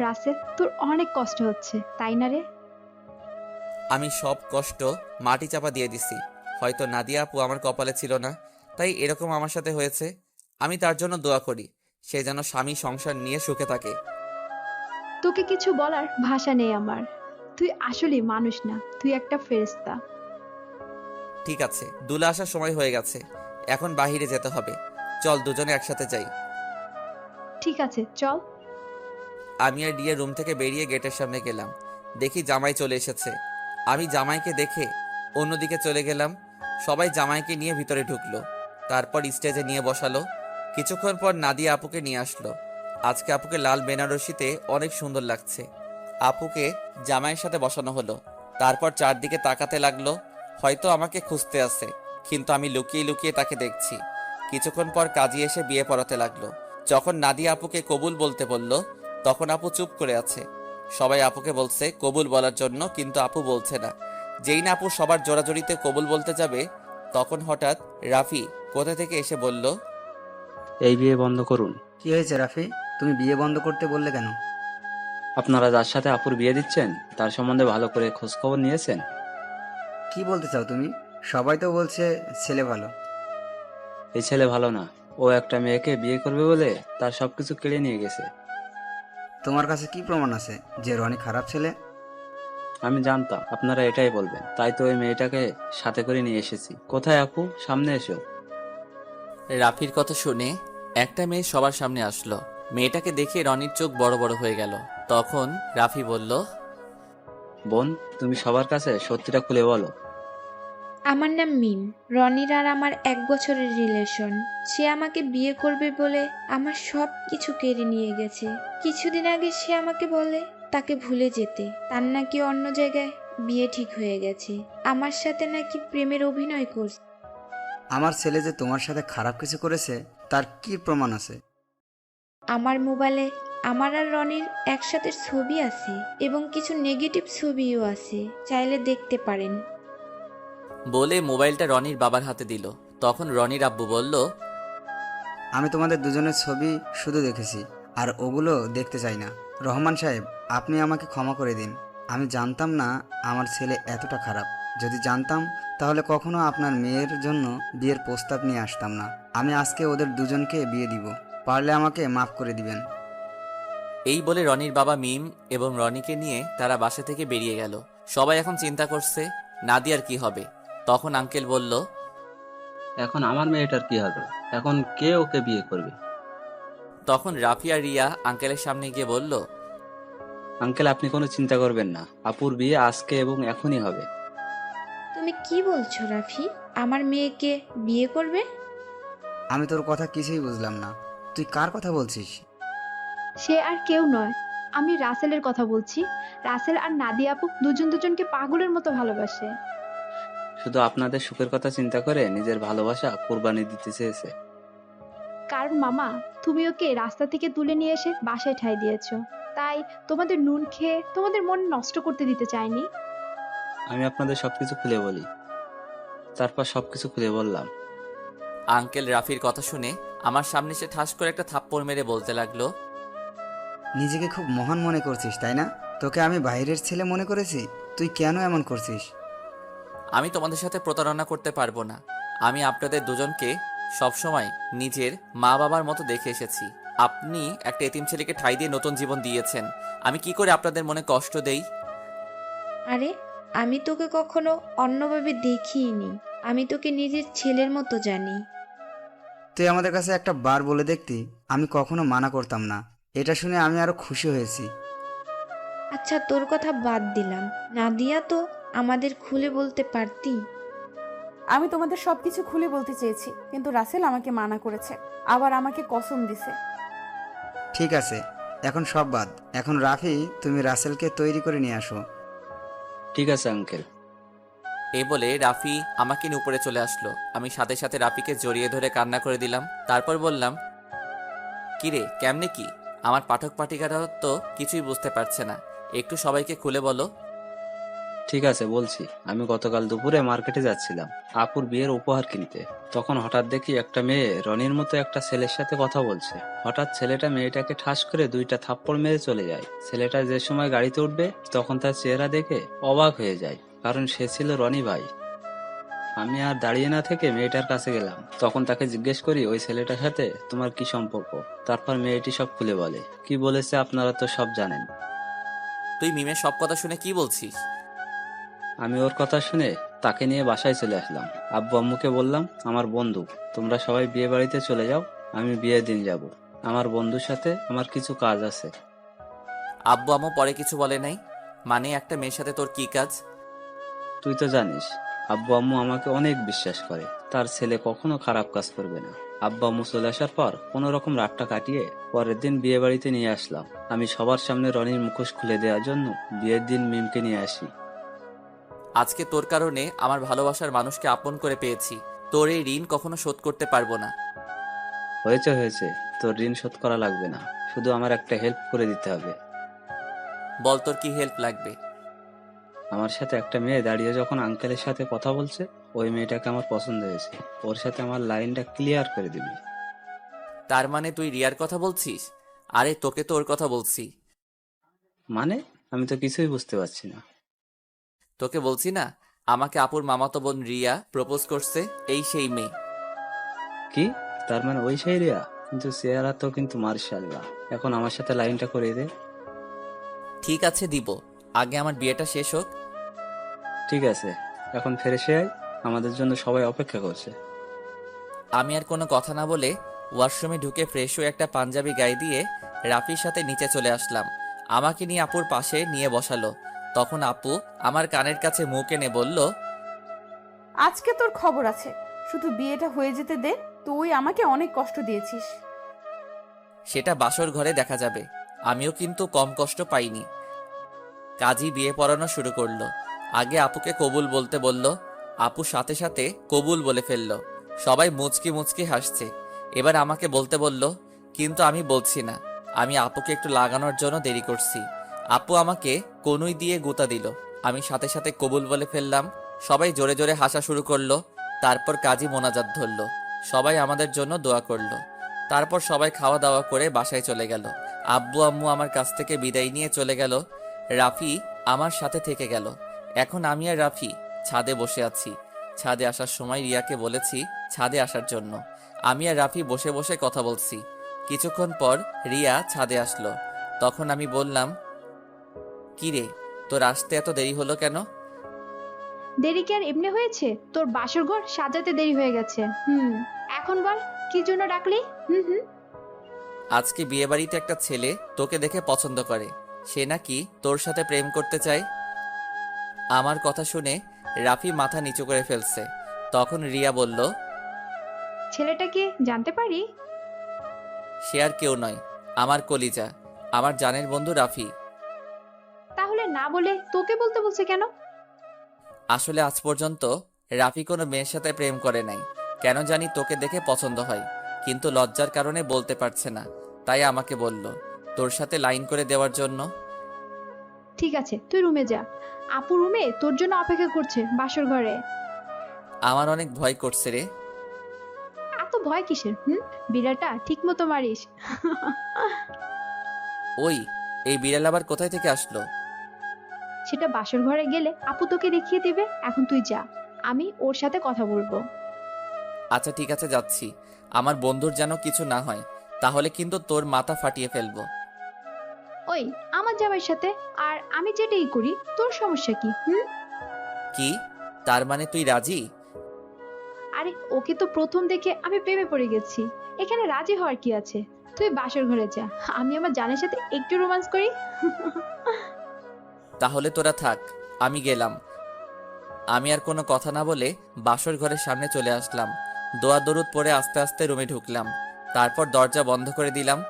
S7: রাসেল, তোর অনেক কষ্ট হচ্ছে তাই না রে?
S2: আমি সব কষ্ট মাটি চাপা দিয়ে দিছি। হয়তো নাদিয়া আপু আমার কপালে ছিল না, তাই এরকম আমার সাথে হয়েছে। আমি তার জন্য দোয়া করি, সে যেন স্বামী সংসার নিয়ে সুখে থাকে।
S7: তোকে কিছু বলার ভাষা নেই আমার। তুই আসলে মানুষ না, তুই একটা ফেরেশতা।
S2: ঠিক আছে, দুলা আসার সময় হয়ে গেছে, এখন বাহিরে যেতে হবে। চল দুজনে একসাথে যাই।
S7: ঠিক আছে, চল।
S2: আমি আর রিয়া রুম থেকে বেরিয়ে গেটের সামনে গেলাম। দেখি জামাই চলে এসেছে। আমি জামাইকে দেখে অন্যদিকে চলে গেলাম। সবাই জামাইকে নিয়ে ভিতরে ঢুকলো, তারপর স্টেজে নিয়ে বসালো। কিছুক্ষণ পর নাদিয়া আপুকে নিয়ে আসলো। আজকে আপুকে লাল বেনারসিতে অনেক সুন্দর লাগছে। আপুকে জামাইয়ের সাথে বসানো হলো। তারপর চারদিকে তাকাতে লাগলো, হয়তো আমাকে খুঁজতে আছে, কিন্তু আমি লুকিয়ে লুকিয়ে তাকে দেখছি। কিছুক্ষণ পর কাজী এসে বিয়ে পড়াতে লাগলো। যখন নাদিয়া আপুকে কবুল বলতে বলল, তখন আপু চুপ করে আছে। সবাই আপুকে বলছে কবুল বলার জন্য, কিন্তু আপু বলছে না। যেই না আপু সবার জোরাজোরিতে কবুল বলতে যাবে, তখন হঠাৎ রাফি কোথা থেকে এসে বলল,
S3: এই বিয়ে বন্ধ করুন।
S8: কি হয়েছে রাফি, তুমি বিয়ে বন্ধ করতে বললে কেন?
S3: আপনারা যার সাথে আপুর বিয়ে দিচ্ছেন তার সম্বন্ধে ভালো করে খোঁজ খবর নিয়েছেন?
S8: কি বলতে চাও তুমি? সবাই তো বলছে ছেলে ভালো।
S3: এই ছেলে ভালো না, ও একটা মেয়েকে বিয়ে করবে বলে তার সবকিছু কেড়ে নিয়ে গেছে।
S8: তোমার কাছে কি প্রমাণ আছে যে রনি খারাপ ছেলে?
S3: আমি জানতাম আপনারা এটাই বলবেন, তাই তো ওই মেয়েটাকে সাথে করে নিয়ে এসেছি। কোথায় আপু, সামনে এসো।
S2: রাফির কথা শুনে একটা মেয়ে সবার সামনে আসলো। মেয়েটাকে দেখে রনির চোখ বড় বড় হয়ে গেল। তখন রাফি বলল,
S3: বোন, তুমি সবার কাছে সত্যিটা খুলে বলো।
S9: আমার নাম মিম। রনির আর আমার 1 বছরের রিলেশন। সে আমাকে বিয়ে করবে বলে আমার সব কিছু কেড়ে নিয়ে গেছে। কিছুদিন আগে সে আমাকে বলে তাকে ভুলে যেতে, তার নাকি অন্য জায়গায় বিয়ে ঠিক হয়ে গেছে। আমার সাথে নাকি প্রেমের অভিনয় করছে।
S8: আমার ছেলে যে তোমার সাথে খারাপ কিছু করেছে তার কি প্রমাণ আছে?
S9: আমার মোবাইলে আমার আর রনির একসাথে ছবি আছে এবং কিছু নেগেটিভ ছবিও আছে, চাইলে দেখতে পারেন।
S2: বলে মোবাইলটা রনির বাবার হাতে দিল। তখন রনির আব্বু বলল,
S8: আমি তোমাদের দুজনের ছবি শুধু দেখেছি, আর ওগুলো দেখতে চাই না। রহমান সাহেব, আপনি আমাকে ক্ষমা করে দিন। আমি জানতাম না আমার ছেলে এতটা খারাপ। যদি জানতাম তাহলে কখনো আপনার মেয়ের জন্য বিয়ের প্রস্তাব নিয়ে আসতাম না। আমি আজকে ওদের দুজনকে বিয়ে দিব, পারলে আমাকে মাফ করে দিবেন।
S2: এই বলে রনির বাবা মিম এবং রনিকে নিয়ে তারা বাসা থেকে বেরিয়ে গেল। সবাই এখন চিন্তা করছে নাদিয়ার কি হবে। তখন আঙ্কেল বলল,
S3: এখন আমার মেয়েটার কি হবে? এখন কে ওকে বিয়ে করবে?
S2: তখন রাফি আর রিয়া আঙ্কেলের সামনে গিয়ে বলল,
S3: আঙ্কেল, আপনি কোনো চিন্তা করবেন না, আপুর বিয়ে আজকে এবং এখনই হবে।
S9: তুমি কি বলছো রাফি? আমার মেয়েকে বিয়ে করবে?
S8: আমি তোর কথা কিছুই বুঝলাম না, তুই কার কথা বলছিস?
S7: সে আর কেউ নয়, আমি রাসেলের কথা বলছি। রাসেল আর নাদিয়া আপু দুজন দুজনকে পাগলের মতো ভালোবাসে।
S3: শুধু আপনাদের সুখের কথা চিন্তা করে নিজের ভালোবাসা কোরবানি দিতে চেয়েছে।
S7: কারণ মামা, তুমি ওকে রাস্তা থেকে তুলে নিয়ে এসে বাসায় ঠাঁই দিয়েছো, তাই তোমাদের নুন খেয়ে তোমাদের মন নষ্ট করতে দিতে চাইনি।
S3: আমি আপনাদের সবকিছু খুলে বলি। তারপর সবকিছু খুলে বললাম।
S2: আঙ্কেল রাফির কথা শুনে আমার সামনে সে ঠাস করে একটা থাপ্পড় মেরে বলতে লাগলো,
S8: নিজেকে খুব মহান মনে করছিস তাই না? তোকে আমি বাইরের ছেলে মনে করেছি? তুই কেন এমন করছিস?
S2: আমি তোমাদের সাথে প্রতারণা করতে পারবো না। আমি আপনাদের দুজনকে সবসময় নিজের মা বাবার মতো দেখে এসেছি। আপনি একটা এতিম ছেলেকে ঠাঁই দিয়ে নতুন জীবন দিয়েছেন। আমি কি করে আপনাদের মনে কষ্ট দেই?
S9: আরে, আমি তোকে কখনো অন্যভাবে দেখিনি। আমি তোকে নিজের ছেলের মতো জানি।
S8: তুই আমাদের কাছে একটা বার বলে দেখতি, আমি কখনো মানা করতাম না। এটা শুনে আমি আরো খুশি হয়েছি।
S9: আচ্ছা, তোর কথা বাদ দিলাম। নাদিয়া তো আমাদের খুলে বলতে পারতি।
S1: আমি তোমাদের সবকিছু খুলে বলতে চেয়েছি, কিন্তু রাসেল আমাকে মানা করেছে, আবার আমাকে কসম দিছে।
S8: ঠিক আছে, এখন সব বাদ। এখন রাফি, তুমি রাসেলকে তৈরি করে নিয়ে আসো।
S3: ঠিক আছে আঙ্কেল।
S2: এই বলে রাফি আমাকে নিয়ে উপরে চলে আসলো। আমি সাথে সাথে রাফিকে জড়িয়ে ধরে কান্না করে দিলাম। তারপর বললাম, কিরে, কেমনে কি? আমার পাঠক পাঠিকারা তো কিছুই বুঝতে পারছে না, একটু সবাইকে খুলে বলো।
S3: ঠিক আছে, বলছি। আমি গতকাল দুপুরে মার্কেটে যাচ্ছিলাম আপুর বিয়ের উপহার কিনতে। তখন হঠাৎ দেখি একটা মেয়ে রনির মতো একটা ছেলের সাথে কথা বলছে। হঠাৎ ছেলেটা মেয়েটাকে ঠাস করে 2টা থাপ্পড় মেরে চলে যায়। ছেলেটা যে সময় গাড়িতে উঠবে তখন তার চেহারা দেখে অবাক হয়ে যায়, কারণ সে ছিল রনি ভাই। আমি আর দাঁড়িয়ে না থেকে মেয়েটার কাছে গেলাম। তখন তাকে জিজ্ঞেস করি, ওই ছেলেটার সাথে তোমার কি সম্পর্ক? তারপর মেয়েটি সব খুলে বলে। কি বলেছে আপনারা তো সব জানেন।
S2: তুই মিমের সব কথা শুনে কি বলছিস?
S3: আমি ওর কথা শুনে তাকে নিয়ে বাসায় চলে আসলাম। আব্বু আম্মুকে বললাম, আমার বন্ধু, তোমরা সবাই বিয়ে বাড়িতে চলে যাও, আমি বিয়ের দিন যাব। আমার বন্ধুর সাথে আমার কিছু কাজ আছে।
S2: আব্বু আম্মু পরে কিছু বলে নাই? মানে একটা মেয়ের সাথে তোর কি কাজ?
S3: তুই তো জানিস, আব্বু আম্মু আমাকে অনেক বিশ্বাস করে, তার ছেলে কখনো খারাপ কাজ করবে না। আব্বু আম্মু চলে আসার পর কোনো রকম রাতটা কাটিয়ে পরের দিন বিয়ে বাড়িতে নিয়ে আসলাম। আমি সবার সামনে রনির মুখোশ খুলে দেওয়ার জন্য বিয়ের দিন মিমকে নিয়ে আসি।
S2: আজকে তোর কারণে আমার ভালোবাসার মানুষকে আপন করে পেয়েছি। তোর এই ঋণ কখনো শোধ করতে পারবো না।
S3: হয়েছে হয়েছে, তোর ঋণ শোধ করা লাগবে না, শুধু আমার একটা হেল্প করে দিতে হবে।
S2: বল, তোর কি হেল্প লাগবে?
S3: আমার সাথে একটা মেয়ে দাঁড়িয়ে যখন আঙ্কেলের সাথে কথা বলছে, ওই মেয়েটাকে আমার পছন্দ হয়েছে। ওর সাথে আমার লাইনটা ক্লিয়ার করে দিবি।
S2: তার মানে তুই রিয়ার কথা বলছিস? আরে তোকে তো ওর কথা বলছি।
S3: মানে, আমি তো কিছুই বুঝতে পারছি না।
S2: তোকে বলছি না, আমাকে আপুর মামাতো বোন রিয়া প্রপোজ করছে, এই সেই মেয়ে।
S3: কি? তার মানে ওই সেই রিয়া? কিন্তু চেহারা তো কিন্তু মার্শাল্লাহ। এখন আমার সাথে লাইনটা করে দে।
S2: ঠিক আছে, দিব, আগে আমার বিয়েটা শেষ হোক।
S3: ঠিক আছে, এখন ফ্রেশ হয়ে আয়, আমাদের জন্য সবাই অপেক্ষা করছে।
S2: আমি আর কোনো কথা না বলে ওয়াশরুমে ঢুকে ফ্রেশ হয়ে একটা পাঞ্জাবি গায়ে দিয়ে রাফির সাথে নিচে চলে আসলাম। আমাকে নিয়ে আপুর পাশে নিয়ে বসালো। তখন আপু আমার কানের কাছে মুখ এনে বলল,
S1: আজকে তোর খবর আছে, শুধু বিয়েটা হয়ে যেতে দে। তুই আমাকে অনেক কষ্ট দিয়েছিস।
S2: সেটা বাসর ঘরে দেখা যাবে। আমিও কিন্তু কম কষ্ট পাইনি। কাজী বিয়ে পড়ানো শুরু করলো। আগে আপুকে কবুল বলতে বলল, আপু সাথে সাথে কবুল বলে ফেললো। সবাই মুচকি মুচকি হাসছে। এবার আমাকে বলতে বলল, কিন্তু আমি বলছি না, আমি আপুকে একটু লাগানোর জন্য দেরি করছি। আপু আমাকে কনুই দিয়ে গুতা দিল। আমি সাথে সাথে কবুল বলে ফেললাম। সবাই জোরে জোরে হাসা শুরু করলো। তারপর কাজী মোনাজাত ধরলো। সবাই আমাদের জন্য দোয়া করলো। তারপর সবাই খাওয়া দাওয়া করে বাসায় চলে গেল। আব্বু আম্মু আমার কাছ থেকে বিদায় নিয়ে চলে গেল। রাফি আমার সাথে থেকে গেল। এখন আমি আর রাফি ছাদে বসে আছি। ছাদে আসার সময় রিয়াকে বলেছি ছাদে আসার জন্য। আমি আর রাফি বসে বসে কথা বলছি। কিছুক্ষণ পর রিয়া ছাদে আসলো। তখন আমি বললাম, কি রে, তোর আসতে এত দেরি হলো কেন?
S7: দেরি কি আর এমনি হয়েছে? তোর বাসর ঘর সাজাতে দেরি হয়ে গেছে। এখন বল, কি জন্য ডাকলি? হুম।
S2: আজকে বিয়েবাড়িতে একটা ছেলে তোকে দেখে পছন্দ করে। সে নাকি তোর সাথে প্রেম করতে চায়। আমার কথা শুনে রাফি মাথা নিচু করে ফেলছে। তখন রিয়া বলল,
S7: ছেলেটাকে জানতে পারি?
S2: সে আর কেউ নয়, আমার কলিজা, আমার জানের বন্ধু রাফি।
S7: তাহলে না বলে তোকে বলতে বলছে কেন?
S2: আসলে আজ পর্যন্ত রাফি কোনো মেয়ের সাথে প্রেম করে নাই। কেন জানি তোকে দেখে পছন্দ হয়, কিন্তু লজ্জার কারণে বলতে পারছে না, তাই আমাকে বলল তোর সাথে লাইন করে দেওয়ার জন্য।
S7: ঠিক আছে, তুই রুমে যা। আপু রুমে তোর জন্য অপেক্ষা করছে বাসর ঘরে।
S2: আমার অনেক ভয় করছে রে।
S7: এত ভয় কিসের? বিড়ালটা ঠিক মতো মারিস।
S2: ওই, এই বিড়াল আবার কোথায় থেকে আসলো?
S7: সেটা বাসর ঘরে গেলে আপু তোকে দেখিয়ে দিবে। এখন তুই যা, আমি ওর সাথে কথা বলবো।
S2: আচ্ছা ঠিক আছে, যাচ্ছি। আমার বন্ধুর যেন কিছু না হয়, তাহলে কিন্তু তোর মাথা ফাটিয়ে ফেলবো।
S7: ওই, আমার জামাইয়ের সাথে আর আমি যেটাই করি তোর সমস্যা কি?
S2: কি? তার মানে তুই রাজি?
S7: আরে ওকে তো প্রথম দেখে আমি প্রেমে পড়ে গেছি, এখানে রাজি হওয়ার কি আছে? তুই বাসর ঘরে যা, আমি আমার জানের সাথে একটু রোমান্স করি।
S2: তাহলে তোরা থাক, আমি গেলাম। আমি আর কোনো কথা না বলে বাসর ঘরের সামনে চলে আসলাম। দোয়া দরুদ পরে আস্তে আস্তে রুমে ঢুকলাম। তারপর দরজা বন্ধ করে দিলাম।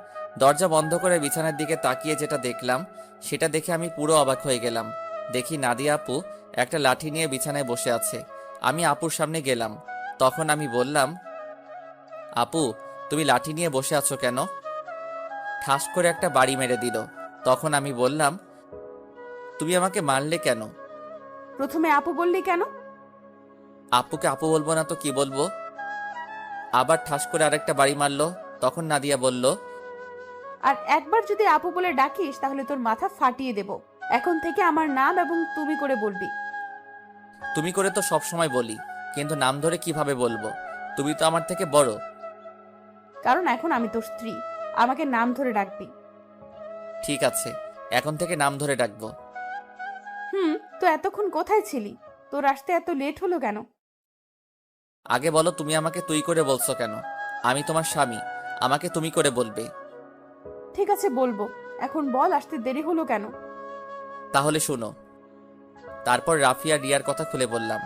S2: দরজা বন্ধ করে বিছানার দিকে তাকিয়ে যেটা দেখলাম, সেটা দেখে আমি পুরো অবাক হয়ে গেলাম। দেখি নাদিয়া আপু একটা লাঠি নিয়ে বিছানায় বসে আছে। আমি আপুর সামনে গেলাম। তখন আমি বললাম, আপু, তুমি লাঠি নিয়ে বসে আছো কেন? ঠাস করে একটা বাড়ি মেরে দিল। তখন আমি বললাম, তুমি আমাকে মারলে কেন?
S1: প্রথমে আপু বললি কেন?
S2: আপুকে আপু বলবো না তো কি বলবো? আবার ঠাস করে আরেকটা বাড়ি মারলো। তখন নাদিয়া বলল,
S1: আর একবার যদি আপু বলে ডাকিস তাহলে তোর মাথা ফাটিয়ে দেব। এখন থেকে আমার নাম এবং তুমি করে বলবি।
S2: তুমি করে তো সব সময় বলি, কিন্তু নাম ধরে কিভাবে বলবো? তুমি তো আমার থেকে বড়।
S1: কারণ এখন আমি তোর স্ত্রী, আমাকে নাম ধরে ডাকবি।
S2: ঠিক আছে, এখন থেকে নাম ধরে ডাকবো।
S1: তো এতক্ষণ কোথায় ছিলি? তোর আসতে এত লেট হলো কেন?
S2: আগে বলো, তুমি আমাকে তুই করে বলছো কেন? আমি তোমার স্বামী, আমাকে তুমি করে বলবে।
S1: ঠিক আছে বলবো, এখন বল আসতে দেরি হলো কেন?
S2: তাহলে শুনো। তারপর রাফি আর রিয়ার কথা খুলে বললাম।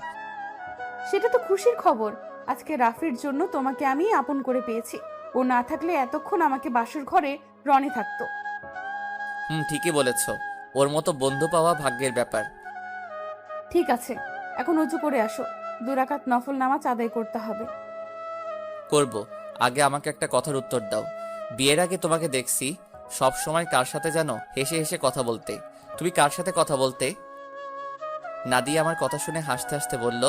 S1: সেটা তো খুশির খবর। আজকে রাফির জন্য তোমাকে আমি আপন করে পেয়েছি। ও না থাকলে এতক্ষণ আমাকে বাসর ঘরে রনি থাকতো।
S2: ঠিকই বলেছ, ওর মতো বন্ধু পাওয়া ভাগ্যের ব্যাপার।
S1: ঠিক আছে, এখন উঁচু করে আসো, 2 রাকাত নফল নামাজ আদায় করতে হবে।
S2: করব, আগে আমাকে একটা কথার উত্তর দাও। বিয়ের আগে তোমাকে দেখছি সব সময় কার সাথে যেন হেসে হেসে কথা বলতে। তুমি কার সাথে কথা বলতে? নাদিয়া আমার কথা শুনে হাসতে হাসতে বলল,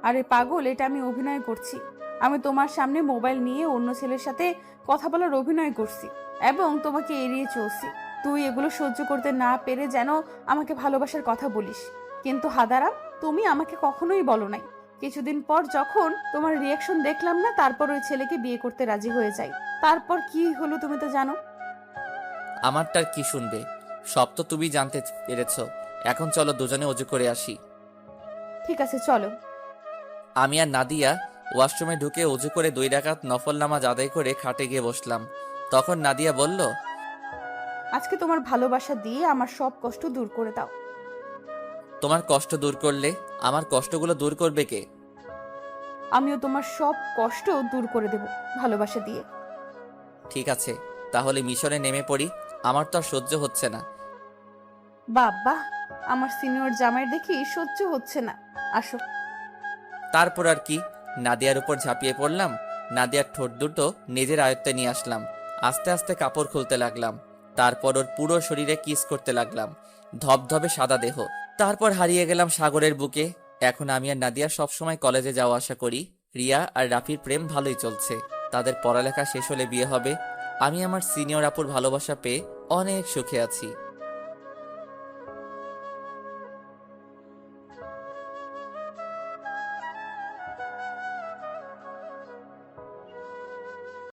S1: আরে পাগল, এটা আমি অভিনয় করছি। আমি তোমার সামনে মোবাইল নিয়ে অন্য ছেলের সাথে কথা বলার অভিনয় করছি এবং তোমাকে এড়িয়ে চলছি। তুই এগুলো সহ্য করতে না পেরে যেন আমাকে ভালোবাসার কথা বলিস, কিন্তু হাদারাম, তুমি আমাকে কখনোই বলো নাই। কিছুদিন পর যখন তোমার রিয়াকশন দেখলাম না, তারপর ওই ছেলেকে বিয়ে করতে রাজি হয়ে যাই। তারপর কি হলো তুমি তো জানো।
S2: আমারটার কি শুনবে? সব তো তুমি জানতে পেরেছ। এখন চলো দুজনে অজু করে আসি।
S1: ঠিক আছে চলো।
S2: আমি আর নাদিয়া ওয়াশরুমে ঢুকে অজু করে 2 রাকাত নফল নামাজ আদায় করে খাটে গিয়ে বসলাম। তখন নাদিয়া বলল,
S1: আজকে তোমার ভালোবাসা দিয়ে আমার সব কষ্ট দূর করে দাও।
S2: তোমার কষ্ট দূর করলে আমার কষ্টগুলো দূর করবে কে?
S1: আমিও তোমার সব কষ্ট দূর করে দেব ভালোবাসা দিয়ে।
S2: ঠিক আছে, তাহলে মিশনে নেমে পড়ি। আমার তো আর সহ্য হচ্ছে না।
S1: বাবা, আমার সিনিয়র জামাইয়ের দেখি সহ্য হচ্ছে না। আসো।
S2: তারপর আর কি, নাদিয়ার উপর ঝাঁপিয়ে পড়লাম। নাদিয়ার ঠোঁট দুটো নিজের আয়ত্তে নিয়ে আসলাম। আস্তে আস্তে কাপড় খুলতে লাগলাম। তারপর ওর পুরো শরীরে কিস করতে লাগলাম। ধবধবে সাদা দেহ। তারপর হারিয়ে গেলাম সাগরের বুকে। এখন আমি আর নাদিয়া সবসময় কলেজে যাওয়া আসা করি। রিয়া আর রাফির প্রেম ভালোই চলছে। তাদের পড়ালেখা শেষ হলে বিয়ে হবে। আমি আমার সিনিয়র আপুর ভালোবাসা পেয়ে অনেক সুখে আছি।